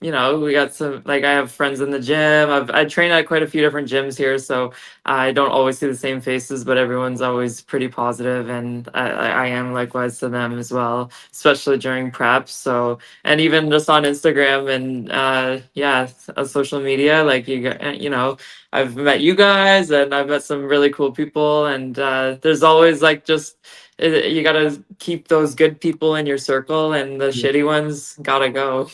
you know, we got some, like I have friends in the gym. I train at quite a few different gyms here, so I don't always see the same faces, but everyone's always pretty positive, and I am likewise to them as well, especially during prep. So, and even just on Instagram and yeah, social media, like you know, I've met you guys, and I've met some really cool people, and there's always like just you gotta keep those good people in your circle, and the shitty ones gotta go.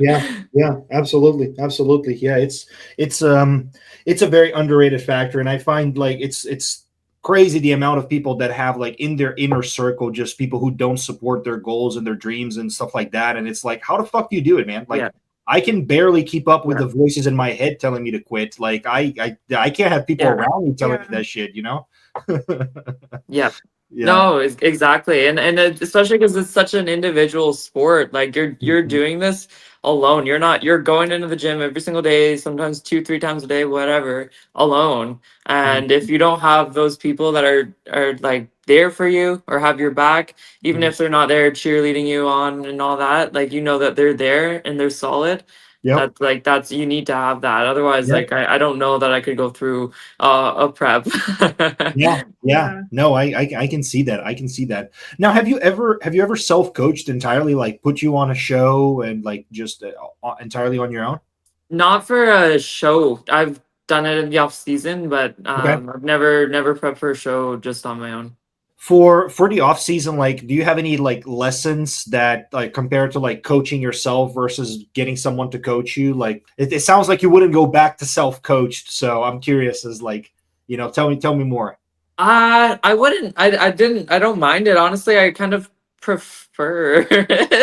Yeah, yeah, absolutely, absolutely. Yeah, it's a very underrated factor, and I find like it's crazy the amount of people that have like in their inner circle just people who don't support their goals and their dreams and stuff like that. And it's like, how the fuck do you do it, man? Like, Yeah. I can barely keep up with Yeah. the voices in my head telling me to quit. Like, I can't have people Yeah. around me telling me Yeah. that shit, you know? Yeah. Yeah. No, exactly. And especially because it's such an individual sport. Like you're Mhm. doing this alone. You're going into the gym every single day, sometimes 2, 3 times a day, whatever, alone. And if you don't have those people that are like there for you or have your back, even if they're not there cheerleading you on and all that, like, you know that they're there and they're solid. Yep. That's you need to have that. Otherwise, Yep. like I don't know that I could go through a prep. Yeah, yeah. Yeah. No, I can see that. I can see that. Now, have you ever self-coached entirely, like put you on a show and like just entirely on your own? Not for a show. I've done it in the off season, but Okay. I've never prepped for a show just on my own. For the off season, like, do you have any like lessons that like compared to like coaching yourself versus getting someone to coach you? Like, it sounds like you wouldn't go back to self coached. So I'm curious, as like, tell me more. I wouldn't. I don't mind it. Honestly, I kind of prefer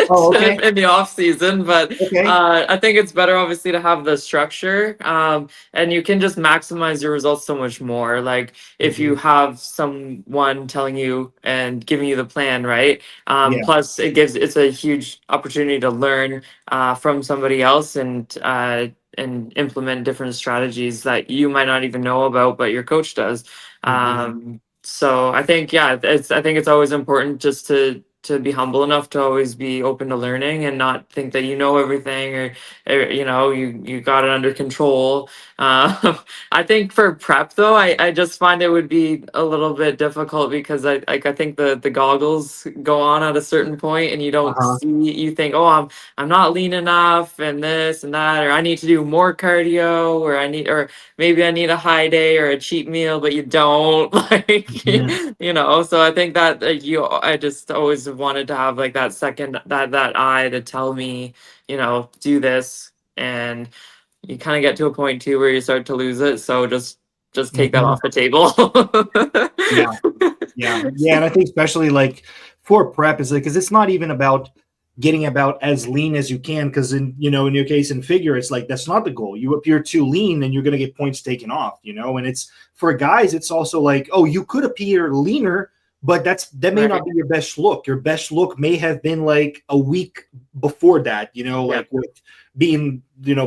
Oh, it okay. in the off season, but Okay. I think it's better obviously to have the structure. And you can just maximize your results so much more. Like if you Mhm. have someone telling you and giving you the plan, right? Yeah. Plus it's a huge opportunity to learn from somebody else and implement different strategies that you might not even know about, but your coach does. Mhm. So I think, yeah, I think it's always important just to be humble enough to always be open to learning and not think that you know everything or you got it under control. I think for prep though, I just find it would be a little bit difficult because I think the goggles go on at a certain point and you don't Uh-huh. see, you think, oh, I'm not lean enough and this and that, or I need to do more cardio, or maybe I need a high day or a cheat meal, but you don't like, Mhm. so I think that I just always wanted to have like that second, that eye to tell me, do this. And you kind of get to a point too where you start to lose it. So just take that Mhm. off the table. Yeah. Yeah. Yeah. And I think especially like for prep is like, because it's not even about getting about as lean as you can. Cause in your case in figure, it's like, that's not the goal. You appear too lean and you're going to get points taken off, and it's for guys, it's also like, oh, you could appear leaner, but that may Right. not be your best look. Your best look may have been like a week before that, Yeah. like with being,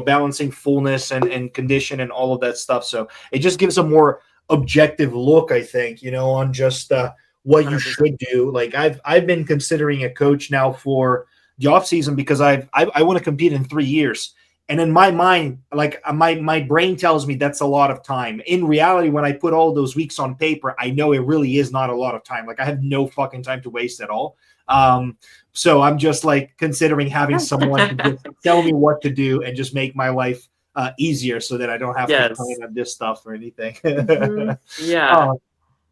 balancing fullness and condition and all of that stuff. So it just gives a more objective look, I think, on just what you 100%. should do. Like I've been considering a coach now for the off season because I want to compete in 3 years. And in my mind, like my brain tells me that's a lot of time. In reality, when I put all those weeks on paper, I know it really is not a lot of time. Like I have no fucking time to waste at all. So I'm just like considering having someone to just tell me what to do and just make my life easier so that I don't have to Yes. plan on this stuff or anything. Mhm. Yeah. Oh,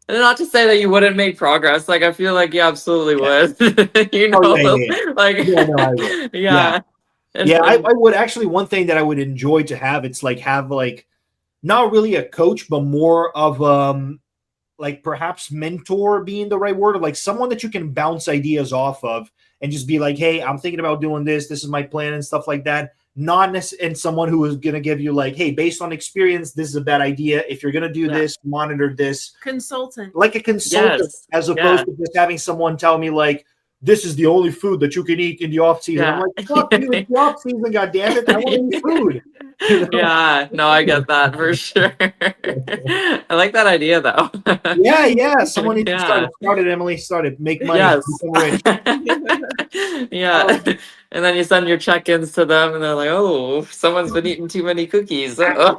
And not to say that you wouldn't make progress. Like I feel like you absolutely yeah. would. Oh, yeah, yeah, yeah. Like Yeah, no, I would. Yeah. yeah. Yeah, And I would actually, one thing that I would enjoy to have, it's like have like not really a coach, but more of like perhaps mentor being the right word, or like someone that you can bounce ideas off of and just be like, hey, I'm thinking about doing this. This is my plan and stuff like that. Not necessarily, and someone who is going to give you like, hey, based on experience, this is a bad idea. If you're going to do yeah. this, monitor this, Consultant. like a consultant, Yes. as Yeah. opposed to just having someone tell me like, this is the only food that you can eat in the off season. I'm Yeah. like, fuck you, it's the off season, god damn it. I want to eat food. Yeah, no, I get that for sure. I like that idea though. Yeah, yeah. Someone needs to start Yeah. it. Started, Emily. Started. Make money. Yes. Become rich. Yeah. Um, And then you send your check-ins to them and they're like, oh, someone's been eating too many cookies. Yeah.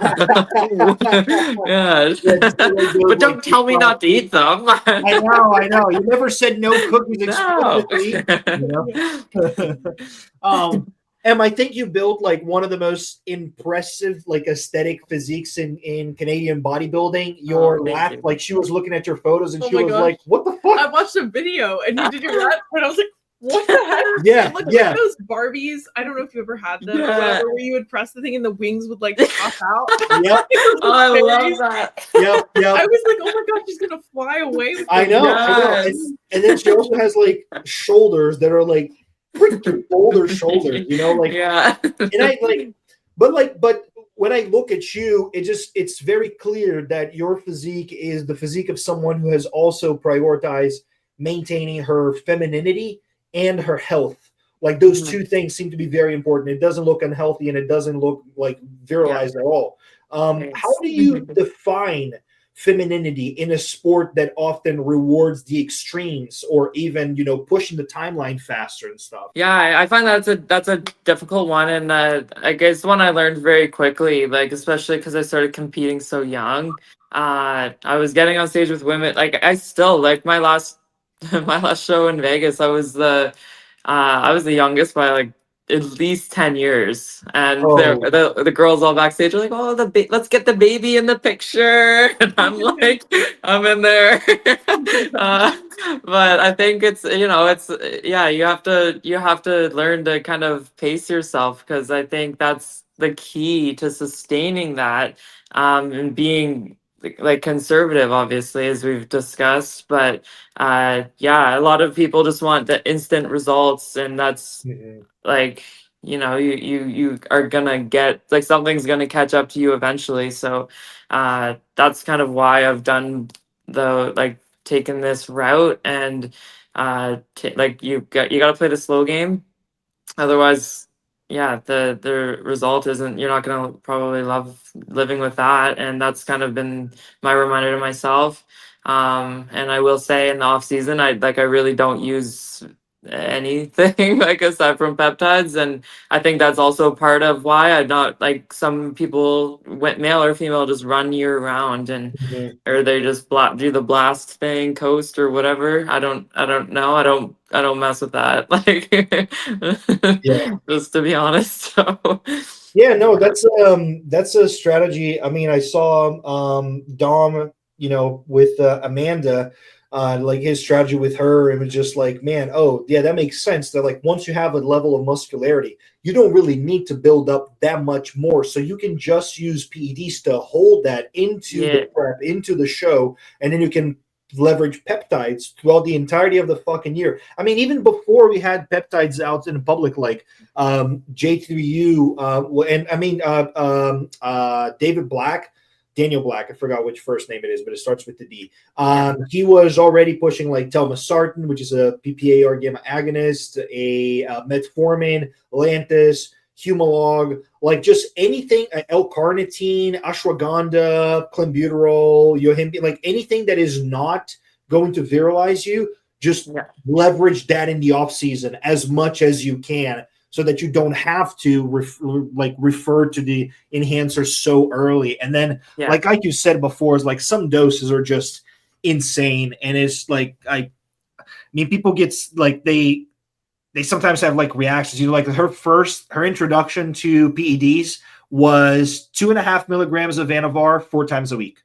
yeah, just the way those But like don't tell me TikTok. not to eat them. I know. You never said no cookies No. explicitly. um, I think you built like one of the most impressive, like aesthetic physiques in Canadian bodybuilding. Oh, Your thank laugh, you. like she was looking at your photos and Oh she my was gosh. like, "What the I fuck?" watched a video and you did your lap and I was like, what the heck? Yeah, It looked yeah, like those Barbies. I don't know if you ever had them or Yeah. whatever, where you would press the thing and the wings would like pop out. yep, It was Oh, I love very- that. yep, yep. I was like, oh my god, she's gonna fly away with I this. know, I know. Yes. And then she also has like shoulders that are like freaking boulder shoulders, like, Yeah. and I like, but when I look at you, it's very clear that your physique is the physique of someone who has also prioritized maintaining her femininity and her health. Like those two things seem to be very important. It doesn't look unhealthy and it doesn't look like Yeah. virilized at all. How Thanks. do you define femininity in a sport that often rewards the extremes or even pushing the timeline faster and stuff? Yeah, I find that's a difficult one, and I guess one I learned very quickly, like especially because I started competing so young. I was getting on stage with women. Like I still like my last my last show in Vegas. I was the youngest by like at least 10 years. And Oh. the girls all backstage are like, oh, let's get the baby in the picture. And I'm like, I'm in there. uh, but I think it's, it's, yeah, you have to learn to kind of pace yourself, because I think that's the key to sustaining that, and being like conservative, obviously, as we've discussed. But yeah, a lot of people just want the instant results, and that's Mhm. like, you are gonna get, like, something's gonna catch up to you eventually. So that's kind of why I've done the, like, taken this route. And like, you gotta play the slow game. Otherwise, yeah, the result isn't, you're not gonna probably love living with that. And that's kind of been my reminder to myself. And I will say, in the off season, I really don't use anything like, aside from peptides. And I think that's also part of why I'm not like some people, male or female, just run year round, and Mhm. or they just do the blast thing, coast or whatever. I don't know. I don't mess with that. Like, Yeah. just to be honest. So Yeah, no, that's a strategy. I mean, I saw Dom, with Amanda, like his strategy with her. It was just like, man, oh yeah, that makes sense. That like once you have a level of muscularity, you don't really need to build up that much more. So you can just use PEDs to hold that into yeah, the prep, into the show, and then you can leverage peptides throughout the entirety of the fucking year. I mean, even before we had peptides out in the public, like J3U, and I mean David Black, Daniel Black. I forgot which first name it is, but it starts with the D. yeah, He was already pushing like telmisartan, which is a PPAR gamma agonist, a metformin, Lantus, Humalog, like just anything, L-carnitine, ashwagandha, clenbuterol, yohimbi, like anything that is not going to virilize you, just yeah, leverage that in the off season as much as you can, so that you don't have to refer to the enhancer so early. And then, yeah, like you said before, is like some doses are just insane, and it's like I mean, people get like they sometimes have like reactions. Like her introduction to PEDs was 2.5 milligrams of Anavar 4 times a week.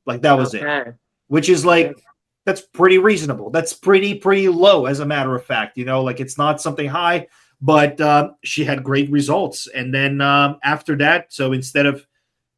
Like that was it, okay, which is okay, like, that's pretty reasonable. That's pretty low, as a matter of fact. Like it's not something high, but she had great results. And then after that, so instead of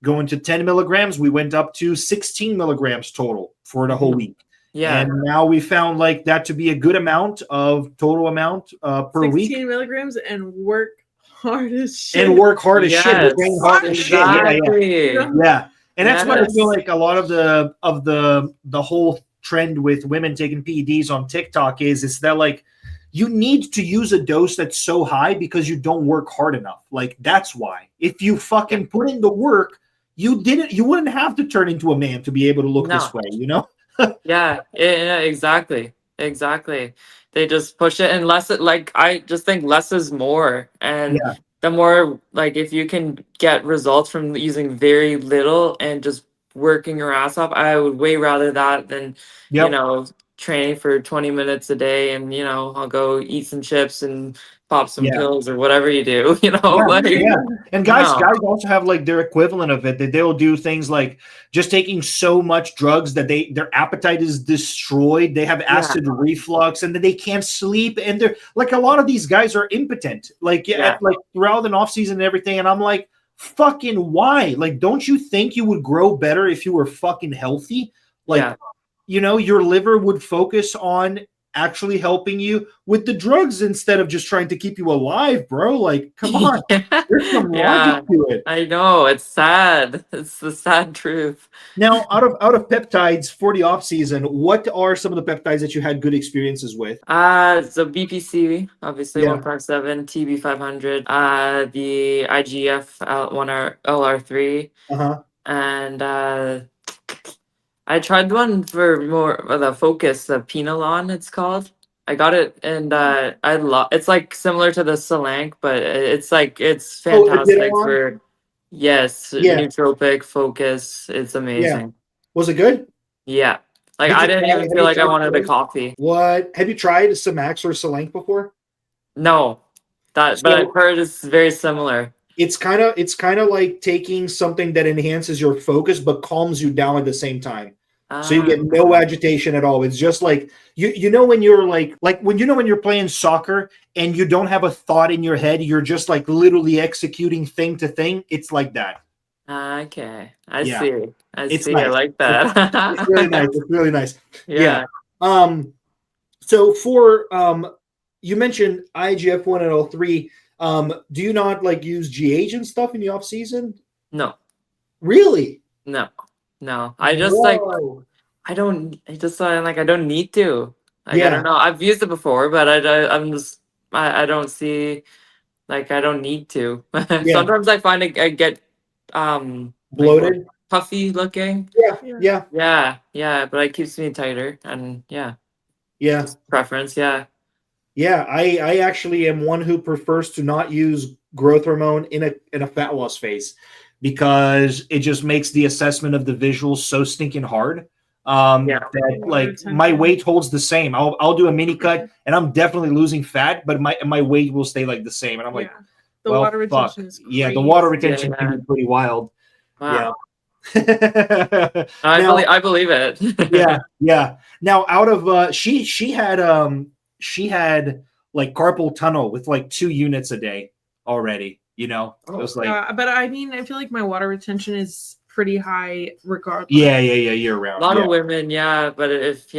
going to 10 milligrams, we went up to 16 milligrams total for the whole mhm, week. yeah, And now we found like that to be a good amount of total amount per week, 16 milligrams and work hard as and shit. work hard as shit, train yes, hard as shit. Yeah, yeah, exactly, yeah. And that's what I feel yes, like a lot of the whole trend with women taking PEDs on TikTok is that like you need to use a dose that's so high because you don't work hard enough. Like that's why. If you yeah, fucking put in the work, you wouldn't have to turn into a man to be able to look this no. way. Yeah, yeah, exactly. Exactly. They just push it, and less, like, I just think less is more. And Yeah. the more, like, if you can get results from using very little and just working your ass off, I would way rather that than, you Yep. know, training for 20 minutes a day, and, I'll go eat some chips and pop some Yeah. pills or whatever you do, Yeah, like, yeah. And guys no. also have like their equivalent of it, that they'll do things like just taking so much drugs that their appetite is destroyed. They have Yeah, acid reflux, and then they can't sleep. And they're like, a lot of these guys are impotent, like yeah, like throughout an off season and everything. And I'm like, fucking why? Like, don't you think you would grow better if you were fucking healthy? Like, yeah. your liver would focus on actually helping you with the drugs instead of just trying to keep you alive, bro. Like, come on. Yeah, There's some logic yeah, to it. I know. It's sad. It's the sad truth. Now, out of peptides for the off season, what are some of the peptides that you had good experiences with? So BPC, obviously Yeah. 157, TB 500, the IGF 1R LR3, Uh-huh. and I tried one for more of the focus, the Pinolon, it's called. I got it, and I love. It's like similar to the Solank, but it's Oh, fantastic Adderall? for, yes, Yeah. nootropic focus. It's Yeah. amazing. Was it good? Yeah, like Did I you didn't try even have feel you like I tried wanted a coffee. what? Have you tried Samax or Solank before? No, But I've heard it's very similar. It's kind of like taking something that enhances your focus but calms you down at the same time. So you get no agitation at all. It's just like you know when you're like when when you're playing soccer and you don't have a thought in your head, you're just like literally executing thing to thing. It's like that. Okay, I see. It's see. nice. I like that. It's really nice. It's really nice. Yeah. So for you mentioned IGF-1 and L3. Do you not like use GH and stuff in the off season? No. Really? No. I just like I don't need to. Like I don't know. I've used it before, but I don't see like I don't need to. Sometimes I find I get bloated, like, puffy looking. Yeah. But it keeps me tighter and just preference. I actually am one who prefers to not use growth hormone in a fat loss phase because it just makes the assessment of the visuals so stinking hard. That like my weight holds the same. I'll do a mini cut and I'm definitely losing fat, but my weight will stay like the same. And I'm like, the water retention is crazy. Yeah, the water retention can be pretty wild. Wow. Yeah. I believe it. Yeah. Now out of she had like carpal tunnel with like 2 units a day already, It was like but I mean I feel like my water retention is pretty high regardless. Yeah, year round. A lot of women, but if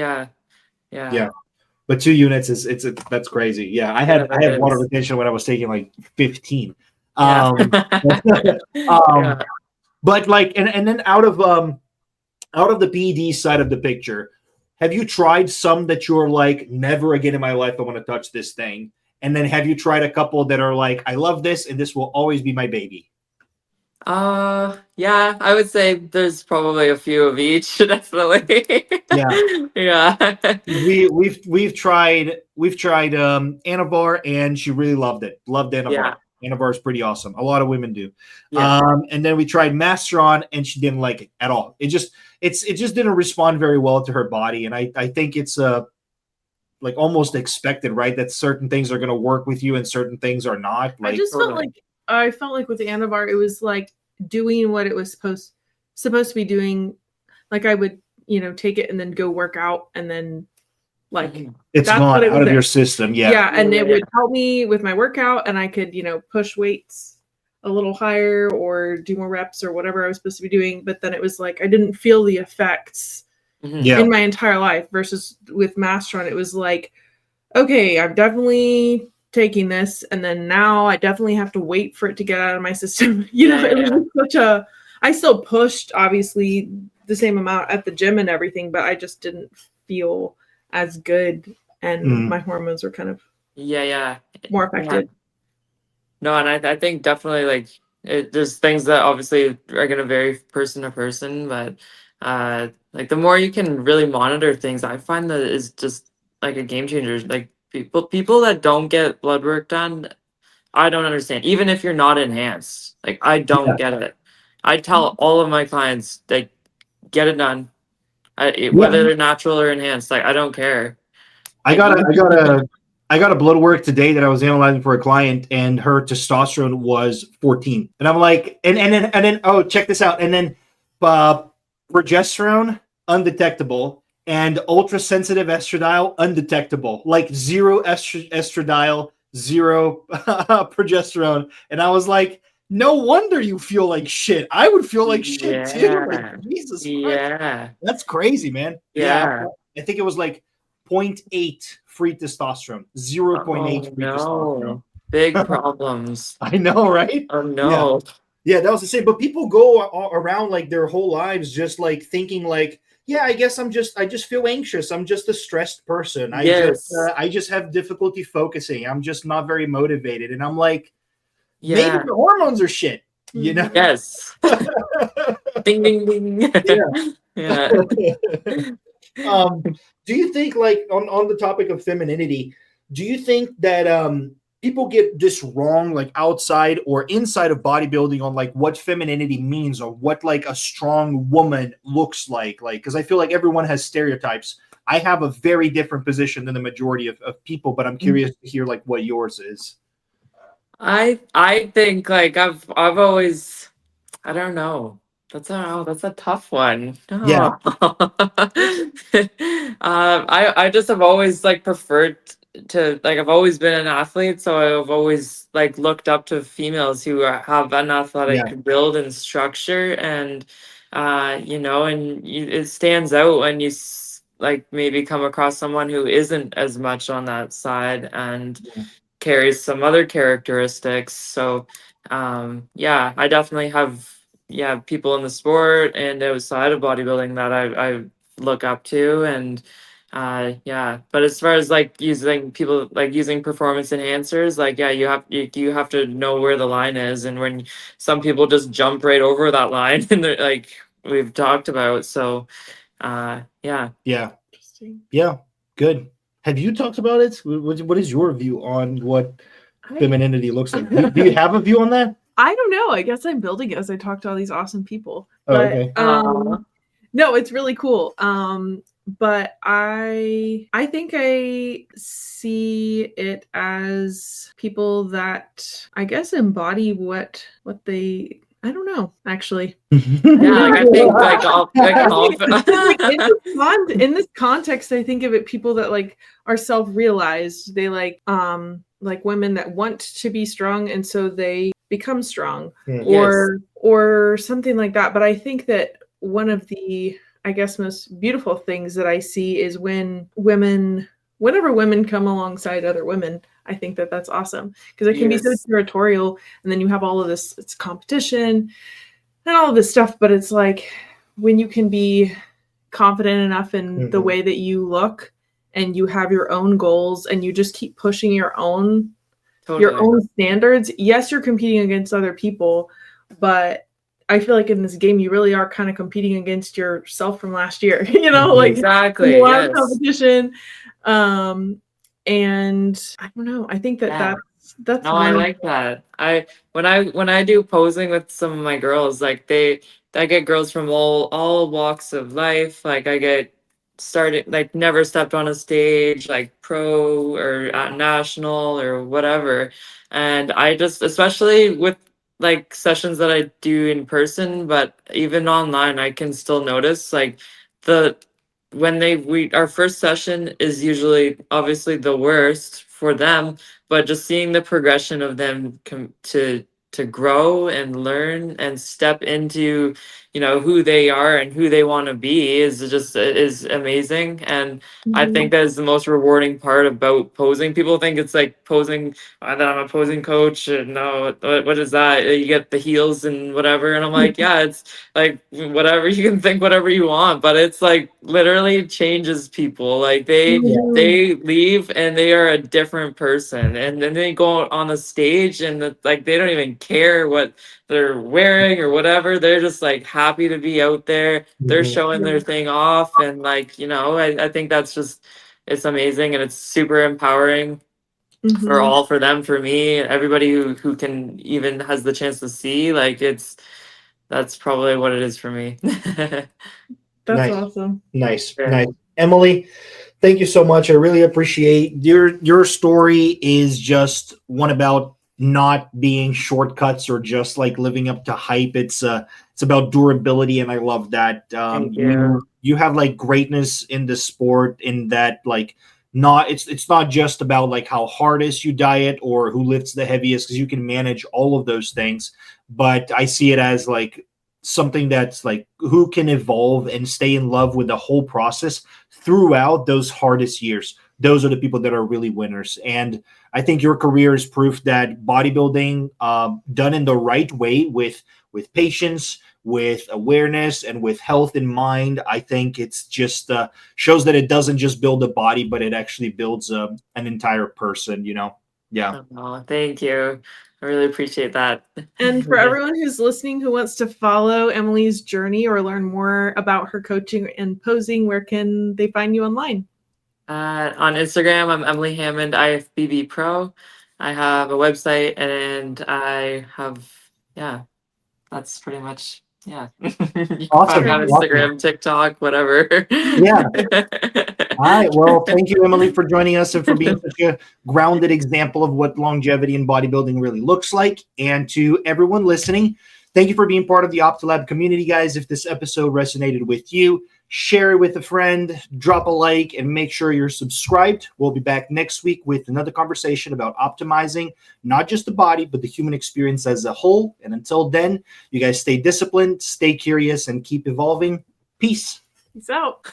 but 2 units is that's crazy. Yeah, I had water retention when I was taking like 15. But like and then out of the PED side of the picture, have you tried some that you're like, never again in my life I want to touch this thing? And then have you tried a couple that are like, I love this and this will always be my baby? Yeah, I would say there's probably a few of each, definitely. Yeah. We've tried Anavar and she really loved it. Loved Anavar. Yeah. Anavar is pretty awesome. A lot of women do. And then we tried Masteron and she didn't like it at all. It just didn't respond very well to her body. And I think it's like almost expected, right? That certain things are going to work with you and certain things are not. Like, I felt like with Anavar, it was like doing what it was supposed to be doing. Like I would, take it and then go work out and then like it's gone out of your system. And it would help me with my workout and I could, push weights a little higher or do more reps or whatever I was supposed to be doing. But then it was like I didn't feel the effects in my entire life versus with Masteron. It was like, okay, I'm definitely taking this and then now I definitely have to wait for it to get out of my system. It was such I still pushed obviously the same amount at the gym and everything, but I just didn't feel as good and my hormones were kind of more affected. No, and I think definitely like there's things that obviously are going to vary person to person, but like the more you can really monitor things, I find that is just like a game changer. Like people that don't get blood work done, I don't understand. Even if you're not enhanced, like I don't get it. I tell all of my clients, like, get it done. Whether they're natural or enhanced, like I don't care. I got a blood work today that I was analyzing for a client, and her testosterone was 14. And I'm like, and then oh, check this out. And then progesterone undetectable and ultra sensitive estradiol undetectable. Like 0 estradiol, 0 progesterone. And I was like, no wonder you feel like shit. I would feel like shit too. Like, Jesus Christ. That's crazy, man. I think it was like 0.8 free testosterone, 0.8 free testosterone. Big problems. I know, right? Oh no. Yeah, that was the same. But people go around like their whole lives just like thinking like, yeah, I guess I just feel anxious. I'm just a stressed person. I just have difficulty focusing. I'm just not very motivated. And I'm like, maybe the hormones are shit, Yes. Ding, ding, ding. Yeah. Do you think, like, on the topic of femininity, do you think that people get this wrong, like outside or inside of bodybuilding, on like what femininity means or what like a strong woman looks like? Like, because I feel like everyone has stereotypes. I have a very different position than the majority of people, but I'm curious to hear like what yours is. I think like I've always, I don't know. That's a tough one. Yeah. No. I just have always like preferred to like I've always been an athlete, so I've always like looked up to females who have an Yeah. athletic build and structure, and and it stands out when like maybe come across someone who isn't as much on that side and carries some other characteristics. So yeah, I definitely have people in the sport and outside of bodybuilding that I look up to. And yeah, but as far as like using performance enhancers, like yeah, you have to know where the line is, and when some people just jump right over that line and they're like we've talked about. So yeah. Yeah. Interesting. Yeah. Good. Have you talked about it? What is your view on what femininity looks like? Do you have a view on that? I don't know. I guess I'm building it as I talk to all these awesome people. Oh, But okay. no, it's really cool. But I think I see it as people that I guess embody what they, I don't know, actually. Yeah, like I think like all like In this context, I think of it people that like are self-realized. They like women that want to be strong and so they become strong, Yes. or something like that. But I think that one of the, I guess, most beautiful things that I see is whenever women come alongside other women. I think that that's awesome because it can be so Yes. territorial, and then you have all of this, it's competition and all of this stuff. But it's like when you can be confident enough in the way that you look and you have your own goals and you just keep pushing your own standards. Yes, you're competing against other people, but I feel like in this game you really are kind of competing against yourself from last year. Like Exactly. a lot of Yes. competition. And I don't know. I think that Yeah. that's No, I one. like that. When I do posing with some of my girls, like I get girls from all walks of life. Like I get started like never stepped on a stage, like pro or at national or whatever. And I just, especially with like sessions that I do in person, but even online, I can still notice like the when we our first session is usually obviously the worst for them, but just seeing the progression of them to grow and learn and step into who they are and who they want to be is amazing. And I think that is the most rewarding part about posing. People think it's like posing, that I'm a posing coach, and no, what is that? You get the heels and whatever, and I'm like, yeah, it's like whatever, you can think whatever you want, but it's like literally changes people. Like they leave and they are a different person, and then they go out on the stage and like they don't even care what they're wearing or whatever. They're just like happy to be out there. They're showing their thing off, and like I think that's just, it's amazing, and it's super empowering for them, for me, everybody who can even has the chance to see. Like that's probably what it is for me. That's Nice. awesome. Nice. Yeah. Nice. Emily, thank you so much. I really appreciate your story is just one about not being shortcuts or just like living up to hype. It's about durability, and I love that. Thank you. You have like greatness in the sport in that like not it's not just about like how hardest you diet or who lifts the heaviest, because you can manage all of those things. But I see it as like something that's like who can evolve and stay in love with the whole process throughout those hardest years. Those are the people that are really winners. And I think your career is proof that bodybuilding, done in the right way with patience, with awareness, and with health in mind, I think it's just shows that it doesn't just build a body, but it actually builds an entire person. Yeah. Oh, thank you. I really appreciate that. And for everyone who's listening who wants to follow Emily's journey or learn more about her coaching and posing, where can they find you online? On Instagram, I'm Emily Hammond, IFBB Pro. I have a website, and I have, yeah, that's pretty much, yeah. You can find Awesome. me on Awesome. Instagram, TikTok, whatever. Yeah. right. Well, thank you, Emily, for joining us and for being such a grounded example of what longevity in bodybuilding really looks like. And to everyone listening, thank you for being part of the OptiLab community, guys. If this episode resonated with you, share it with a friend, drop a like, and make sure you're subscribed. We'll be back next week with another conversation about optimizing not just the body, but the human experience as a whole. And until then, you guys stay disciplined, stay curious, and keep evolving. Peace. Peace out.